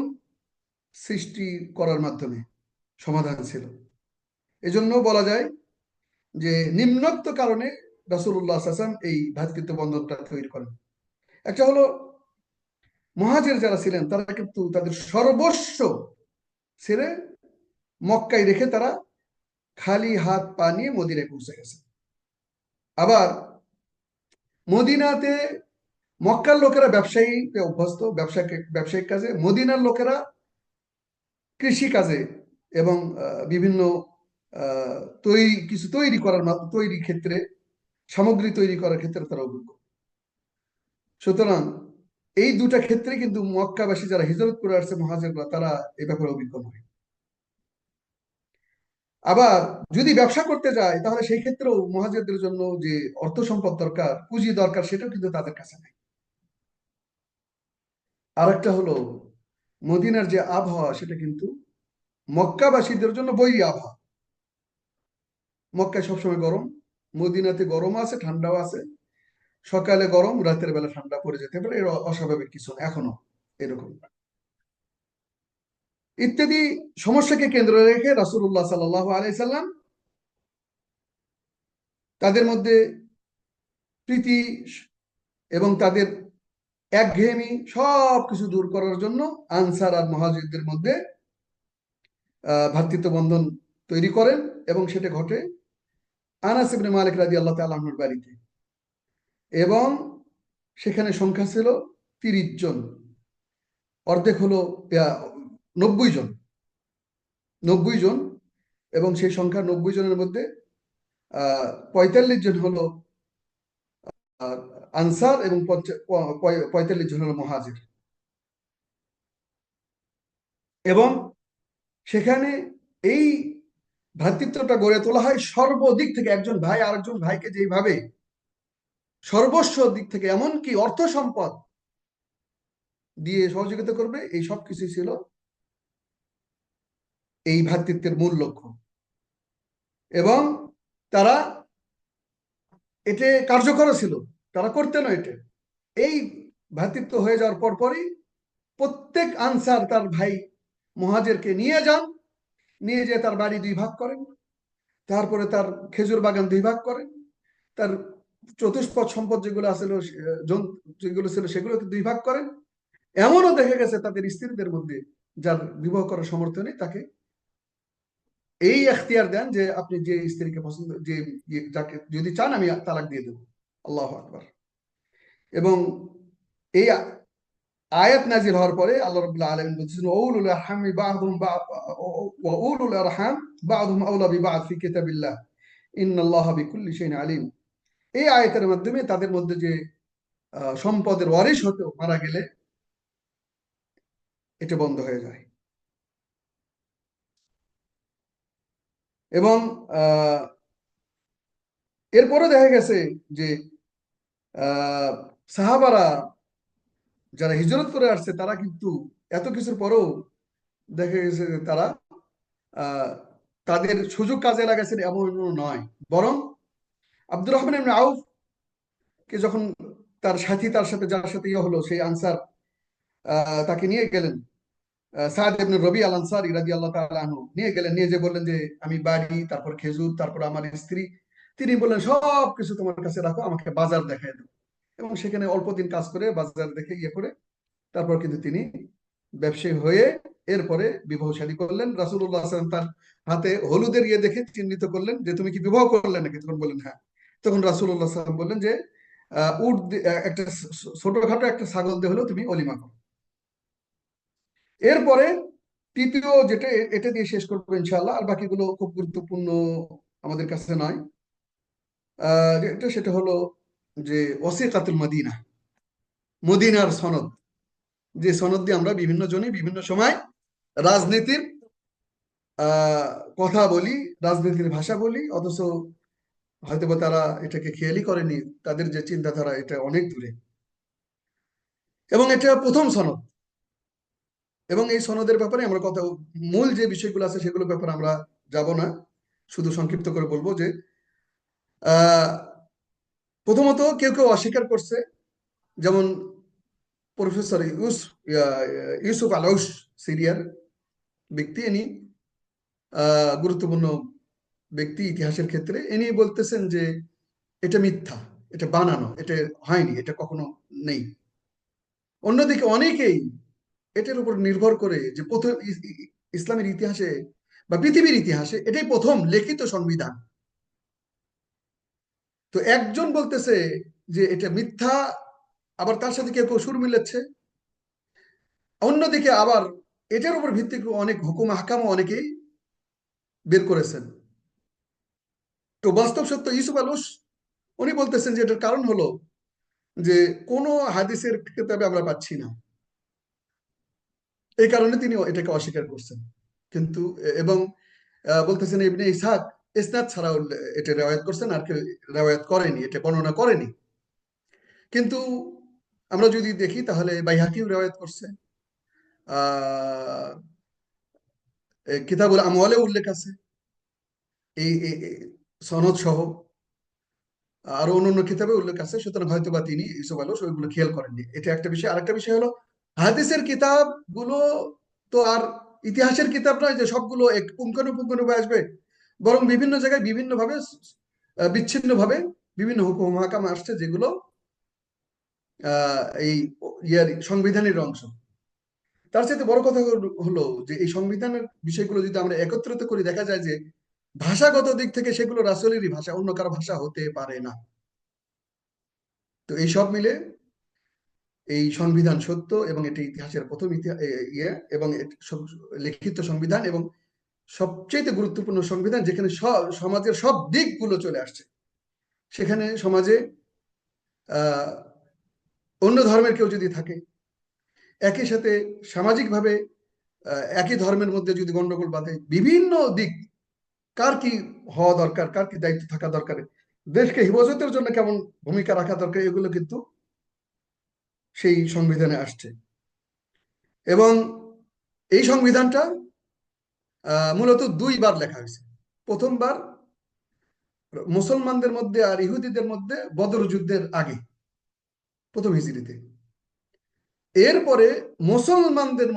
সৃষ্টি করার মাধ্যমে সমাধান ছিল। এজন্য বলা যায় যে নিম্নোক্ত কারণে রাসূলুল্লাহ সাল্লাল্লাহু আলাইহি ওয়াসাল্লাম এই ভ্রাতৃত্ব বন্ধনটা তৈরি করেন। একটা হলো মুহাজির যারা ছিলেন তারা কিন্তু তাদের সর্বস্ব ছেড়ে মক্কায় রেখে তারা খালি হাত পা নিয়ে মদিনায় পৌঁছে গেছে। আবার মদিনাতে মক্কার লোকেরা ব্যবসায়ীতে অভ্যস্ত, ব্যবসায়িক কাজে, মদিনার লোকেরা কৃষি কাজে এবং বিভিন্ন আহ, কিছু তৈরি করার তৈরি ক্ষেত্রে, সামগ্রী তৈরি করার ক্ষেত্রে তারা অভিজ্ঞ। সুতরাং এই দুটা ক্ষেত্রে কিন্তু মক্কাবাসী যারা হিজরত করে আসছে মুহাজিররা, তারা এ ব্যাপারে অভিজ্ঞ নয়। আবার যদি ব্যবসা করতে যায় তাহলে সেই ক্ষেত্রেও মুহাজিরদের জন্য যে অর্থ সম্পদ দরকার, পুঁজি দরকার, সেটাও কিন্তু তাদের কাছে নেই। আর একটা হলো মদিনার যে আবহাওয়া, সেটা কিন্তু মক্কাবাসীদের জন্য বৈরী আবহাওয়া। মক্কায় সবসময় গরম, মদিনাতে গরম আছে, ঠান্ডাও আছে। সকালে গরম, রাতের বেলা ঠান্ডা পড়ে যেতে পারে, এর অস্বাভাবিক কিছু না, এখনো এরকম। ইত্যাদি সমস্যাকে কেন্দ্র রেখে রাসূলুল্লাহ সাল্লাল্লাহু আলাইহি সাল্লাম তাদের মধ্যে প্রীতি এবং তাদের একঘেয়েমি সব কিছু দূর করার জন্য আনসার আর মুহাজিরদের মধ্যে ভ্রাতৃত্ব বন্ধন তৈরি করেন, এবং সেটা ঘটে আনাস ইবনে মালিক রাদিয়াল্লাহু তাআলা আনহুর বাড়িতে। এবং সেখানে সংখ্যা ছিল 30 জন, অর্ধেক হলো 90 জন। 90 জন, এবং সেই সংখ্যা 90 জনের মধ্যে 45 জন হলো আহ, আনসার, এবং 45 জন হলো মুহাজির। এবং সেখানে এই ভ্রাতৃত্বটা গড়ে তোলা হয় সর্বদিক থেকে, একজন ভাই আরেকজন ভাইকে যেভাবে সর্বস্ব দিক থেকে, এমনকি অর্থ সম্পদ দিয়ে সহযোগিতা করবে, এই সব কিছু ছিল এই ভ্রাতৃত্বের মূল লক্ষ্য। এবং তারা এতে কার্যকর ছিল, তারা করতেন এটা। এই ভ্রাতৃত্ব হয়ে যাওয়ার পরপরই প্রত্যেক আনসার তার ভাই মুহাজিরকে নিয়ে যান, নিয়ে যেয়ে তার বাড়ি 2 ভাগ করেন, তারপরে তার খেজুর বাগান 2 ভাগ করেন, তার চতুষ্পদ সম্পদ যেগুলো আছিল, যেগুলো ছিল সেগুলোকে 2 ভাগ করেন। এমনও দেখা গেছে তাদের স্ত্রীদের মধ্যে যার বিবাহ করার সামর্থ্য নেই, তাকে এই এখতিয়ার দেন যে আপনি যে স্ত্রীকে পছন্দ, যে যাকে যদি চান আমি তালাক দিয়ে দেবো। আল্লাহু আকবার। এবং এই আয়াত নাজিল হওয়ার পরে আল্লাহ রাব্বুল আলামিন বলছেন, ওউলুল আরহামি বা'দুহুম ওয়া উলুল আরহাম বা'দুহুম আওলা বিবা'দ ফি কিতাবিল্লাহ ইন্নাল্লাহা বিকুল্লি শাইইন আলিম। এই আয়াতের মাধ্যমে তাদের মধ্যে যে সম্পদের ওয়ারিশ হতো মারা গেলে, এটা বন্ধ হয়ে যায়। এবং এরপরে দেখা গেছে যে সাহাবারা যারা হিজরত করে আসছে, তারা কিন্তু এত কিছুর পরেও দেখা গেছে যে তারা আহ, তাদের সুযোগ কাজে লাগাইছেন এমন নয়। বরং আব্দুর রহমান ইবনে আউফ কে যখন তার সাথী, তার সাথে যার সাথে ইয়ে হলো, সেই আনসার তাকে নিয়ে গেলেন, সাদ ইবনে রবি আল আনসারী রাদিয়াল্লাহু তাআলা আনহু নিয়ে গেলেন, নিয়ে যে বললেন যে আমি বাড়ি, তারপর খেজুর, তারপর আমার স্ত্রী। তিনি বললেন সব কিছু তোমার কাছে রাখো, আমাকে বাজার দেখায় দাও। এবং সেখানে অল্প দিন কাজ করে বাজার দেখে ইয়ে করে তারপর কিন্তু তিনি ব্যবসায়ী হয়ে এরপরে বিবাহ শাদী করলেন। রাসূলুল্লাহ সাল্লাল্লাহু আলাইহি ওয়াসাল্লাম তার হাতে হলুদের ইয়ে দেখে চিহ্নিত করলেন যে তুমি কি বিবাহ করলে নাকি? তখন বললেন হ্যাঁ। তখন রাসূলুল্লাহ সাল্লাল্লাহু আলাইহি ওয়াসাল্লাম বললেন যে একটা ছোটখাটো একটা ছাগল দিয়ে হলেও তুমি অলিমা করো। এরপরে তৃতীয় যেটা, এটা দিয়ে শেষ করবো ইনশাআল্লাহ, আর বাকিগুলো খুব গুরুত্বপূর্ণ আমাদের কাছে নয়। সেটা হলো যে ওয়াসিকাতুল মদিনা, মদিনার সনদ। যে সনদ দিয়ে আমরা বিভিন্ন জনে বিভিন্ন সময় রাজনীতির আহ কথা বলি, রাজনীতির ভাষা বলি, অথচ হয়তোবা তারা এটাকে খেয়ালই করেনি, তাদের যে চিন্তাধারা এটা অনেক দূরে। এবং এটা প্রথম সনদ। এবং এই সনদের ব্যাপারে আমরা কথা, মূল যে বিষয়গুলো আছে সেগুলোর ব্যাপারে আমরা যাব না, শুধু সংক্ষিপ্ত করে বলবো যে আহ প্রথমত কেউ কেউ অস্বীকার করছে, যেমন প্রফেসর ইউসুফ আলাউস, সিরিয়ার ব্যক্তি, ইনি গুরুত্বপূর্ণ ব্যক্তি ইতিহাসের ক্ষেত্রে। ইনি বলতেছেন যে এটা মিথ্যা, এটা বানানো, এটা হয়নি, এটা কখনো নেই। অন্যদিকে অনেকেই এটার উপর নির্ভর করে যে প্রথম ইসলামের ইতিহাসে বা পৃথিবীর ইতিহাসে এটাই প্রথম লিখিত সংবিধান। তো একজন বলতেছে যে এটা মিথ্যা, আবার তার সাথে কেউ কেউ সুর মিলাচ্ছে। অন্যদিকে আবার এটার উপর ভিত্তি করে অনেক হুকুম আহকামও অনেকেই বের করেছেন। তো বাস্তব সত্য ইউসুফ আলুস উনি বলতেছেন যে এটার কারণ হলো যে কোনো হাদিসের কিতাবে আমরা পাচ্ছি না, এই কারণে তিনি এটাকে অস্বীকার করছেন। কিন্তু এবং বলতেছেন ইবনে ইসহাক ইসনাদ ছাড়া এটা রেওয়ায়াত করছেন, আর কেউ রেওয়ায়াত করেনি, এটা বর্ণনা করেনি। কিন্তু আমরা যদি দেখি তাহলে বাইহাকিও রেওয়ায়াত করছে, আহ কিতাবুল আমওয়ালে উল্লেখ আছে এই সনদ সহ, আরো অন্যান্য কিতাবে উল্লেখ আছে। সুতরাং হয়তো বা তিনি ইউসুফ আলস ওইগুলো খেয়াল করেননি, এটা একটা বিষয়। আরেকটা বিষয় হলো হাদিসের কিতাব গুলো তো আর ইতিহাসের কিতাব নয় যে সবগুলো এক পুঙ্খানুপুঙ্খানুভাবে আসবে, বরং বিভিন্ন জায়গায় বিভিন্ন ভাবে বিচ্ছিন্ন ভাবে বিভিন্ন হুকুম হাকাম আসছে, যেগুলো এই ইয়ার সংবিধানের অংশ। তার চাইতে বড় কথা হলো যে এই সংবিধানের বিষয়গুলো যদি আমরা একত্রিত করি, দেখা যায় যে ভাষাগত দিক থেকে সেগুলো রাসূলেরই ভাষা, অন্য কারো ভাষা হতে পারে না। তো এই সব মিলে এই সংবিধান সত্য, এবং এটি ইতিহাসের প্রথম ইয়ে, এবং লিখিত সংবিধান। এবং সবচেয়ে গুরুত্বপূর্ণ সংবিধান, যেখানে সমাজের সব দিকগুলো চলে আসছে। সেখানে সমাজে আহ অন্য ধর্মের কেউ যদি থাকে, একই সাথে সামাজিকভাবে একই ধর্মের মধ্যে যদি গন্ডগোল বাঁধে, বিভিন্ন দিক, কার কি হওয়া দরকার, কার কি দায়িত্ব থাকা দরকার, দেশকে হেফাজতের জন্য কেমন ভূমিকা রাখা দরকার, এগুলো কিন্তু সেই সংবিধানে আসছে। এবং এই সংবিধানটা মূলত দুইবার লেখা হয়েছে। প্রথমবার মুসলমানদের মধ্যে আর ইহুদিদের মধ্যে বদর যুদ্ধের আগে, প্রথম হিজরিতে। এরপরে মুসলমানদের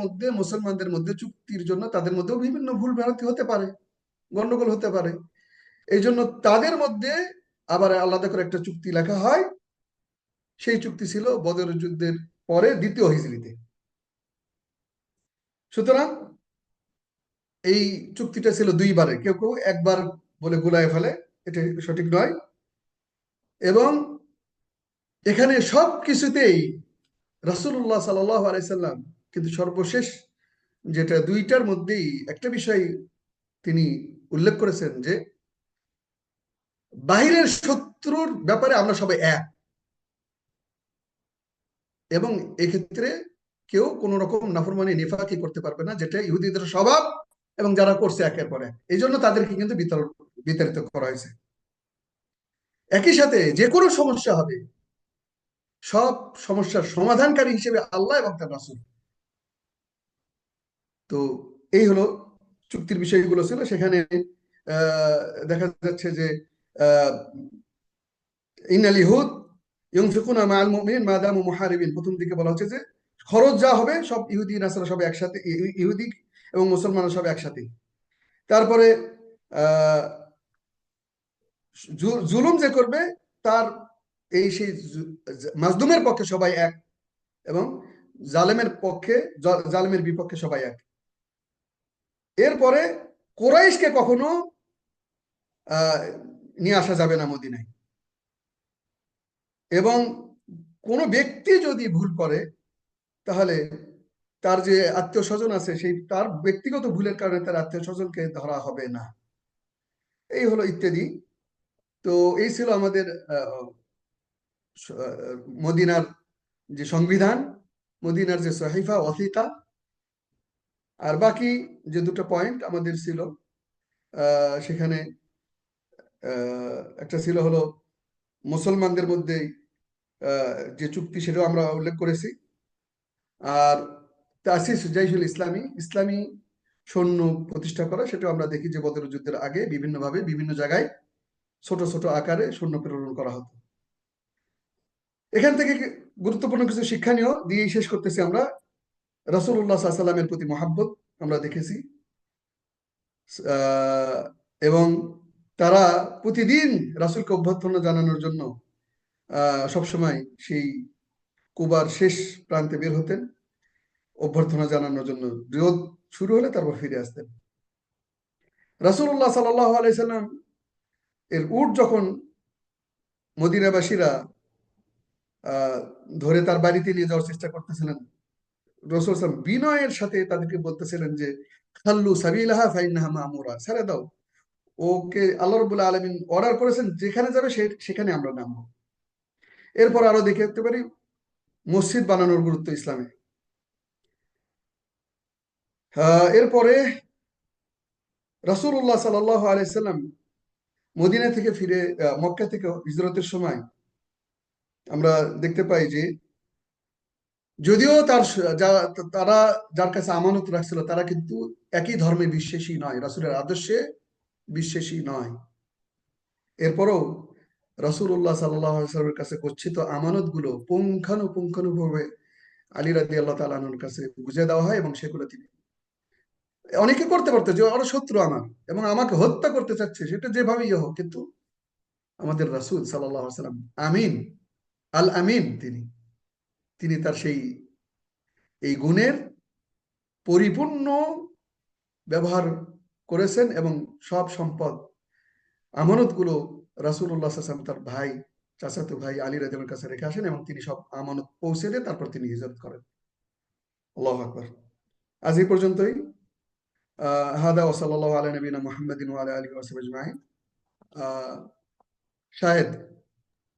মধ্যে চুক্তির জন্য তাদের মধ্যেও বিভিন্ন ভুল ভ্রান্তি হতে পারে, গন্ডগোল হতে পারে, এই জন্য তাদের মধ্যে আবার আলাদা করে একটা চুক্তি লেখা হয়। সেই চুক্তি ছিল বদর যুদ্ধের পরে দ্বিতীয় হিজরিতে। সুতরাং এই চুক্তিটা ছিল দুইবারে, কেউ কেউ একবার বলে গুলায় ফেলে, এটা সঠিক নয়। এবং এখানে সব কিছুতেই রাসূলুল্লাহ সাল্লাল্লাহু আলাইহি সাল্লাম কিন্তু সর্বশেষ যেটা দুইটার মধ্যেই একটা বিষয় তিনি উল্লেখ করেছেন, যে বাহিরের শত্রুর ব্যাপারে আমরা সবাই এক, এবং এক্ষেত্রে কেউ কোন রকম নাফরমানি নিফাকি করতে পারবে না, যেটা ইহুদিদের স্বভাব এবং যারা করছে একের পর এক। এই জন্য তাদেরকে কিন্তু বিতাড়িত করা হয়েছে। একই সাথে যে কোনো সমস্যা হবে, সব সমস্যার সমাধানকারী হিসেবে আল্লাহ এবং তার রাসূল। তো এই হলো চুক্তির বিষয়গুলো ছিল সেখানে। দেখা যাচ্ছে যে ইন্নাল ইহুদ ইউনফিকুনা মাআল মুমিনিন মা দামু মুহারিবিন, প্রথম দিকে বলা হচ্ছে যে খরচ যা হবে সব ইহুদি নাসারা সব একসাথে, ইহুদি এবং মুসলমানরা সব একসাথে। তারপরে আহ জুলুম যে করবে তার এই সেই মাজলুমের পক্ষে সবাই এক, এবং জালেমের বিপক্ষে সবাই এক। এরপরে কোরাইশকে কখনো আহ নিয়ে আসা যাবে না মদিনায়, এবং কোনো ব্যক্তি যদি ভুল করে তাহলে তার যে আত্মীয় স্বজন আছে, সেই তার ব্যক্তিগত ভুলের কারণে তার আত্মীয় স্বজনকে ধরা হবে না। এই হলো ইত্যাদি। তো এই ছিল আমাদের মদিনার যে সংবিধান, মদিনার যে সহিফা ওয়াথিকা। আর বাকি যে দুটো পয়েন্ট আমাদের ছিল, সেখানে একটা ছিল হলো মুসলমানদের মধ্যে যে চুক্তি, সেটাও আমরা উল্লেখ করেছি। আর তাসিস জাইশুল ইসলামী, ইসলামী সৈন্য প্রতিষ্ঠা করা, সেটাও আমরা দেখি যে বদর যুদ্ধের আগে বিভিন্নভাবে বিভিন্ন জায়গায় ছোট ছোট আকারে সৈন্য প্রেরণ করা হতো। এখান থেকে গুরুত্বপূর্ণ কিছু শিক্ষণীয় দিয়েই শেষ করতেছি আমরা। রাসূলুল্লাহ সাল্লাল্লাহু আলাইহি সাল্লামের প্রতি মহাব্বত আমরা দেখেছি, আহ, এবং তারা প্রতিদিন রাসূলকে অভ্যর্থনা জানানোর জন্য সবসময় সেই কুবার শেষ প্রান্তে বের হতেন অভ্যর্থনা জানানোর জন্য। বিরোধ শুরু হলে তারপর ফিরে আসতেন। রাসূলুল্লাহ সাল্লাল্লাহু আলাইহি সাল্লাম এর উট যখন মদিনাবাসীরা আহ ধরে তার বাড়িতে নিয়ে যাওয়ার চেষ্টা করতেছিলেন, রাসূল সাল্লাল্লাহু আলাইহি ওয়াসাল্লাম বিনয়ের সাথে তাদেরকে বলতেছিলেন যে খাল্লু সাবিলাহা ফাইন্নাহা মামুরা, ছেড়ে দাও, ওকে আল্লাহ রাব্বুল আলামিন অর্ডার করেছেন, যেখানে যাবে সেখানে আমরা নামবো। এরপর আরো দেখতে পারি মসজিদ বানানোর গুরুত্ব ইসলামে। এরপরে রাসূলুল্লাহ সাল্লাল্লাহু আলাইহি সাল্লাম মদিনা থেকে ফিরে মক্কা থেকে হিজরতের সময় আমরা দেখতে পাই যে যদিও তারা যার কাছে আমানত রাখছিল, তারা কিন্তু একই ধর্মে বিশ্বাসী নয়, রাসূলের আদর্শে বিশ্বাসী নয়। এরপরও রাসূলুল্লাহ সাল্লাল্লাহু আলাইহি ওয়াসাল্লামের কাছে গচ্ছিত আমানতগুলো পুঙ্খানুপুঙ্খভাবে আলী রাদিয়াল্লাহু তাআলা আনহুর কাছে বুঝিয়ে দেওয়া হয়, এবং সেগুলো তিনি অনেকে করতে পারতো যে ওরা শত্রু আমার এবং আমাকে হত্যা করতে চাচ্ছে, সেটা যেভাবেই হোক, কিন্তু আমাদের রাসূল সাল্লাল্লাহু আলাইহি ওয়াসাল্লাম আমিন, আল আমিন, তিনি তিনি তার সেই এই গুণের পরিপূর্ণ ব্যবহার করেছেন, এবং সব সম্পদ আমানতগুলো রাসূলুল্লাহ সাল্লাল্লাহু আলাইহি ওয়াসাল্লাম তার ভাই, চাচাতো ভাই আলী রাদিয়াল্লাহু আনহুর কাছে রেখে আসেন, এবং তিনি সব আমানত পৌঁছে দিয়ে তারপর তিনি হিজরত করেন। আল্লাহু আকবার। আজ এই পর্যন্তই। هذا وصلى الله على نبينا محمد وعلى آله وصحبه أجمعين। শাহেদ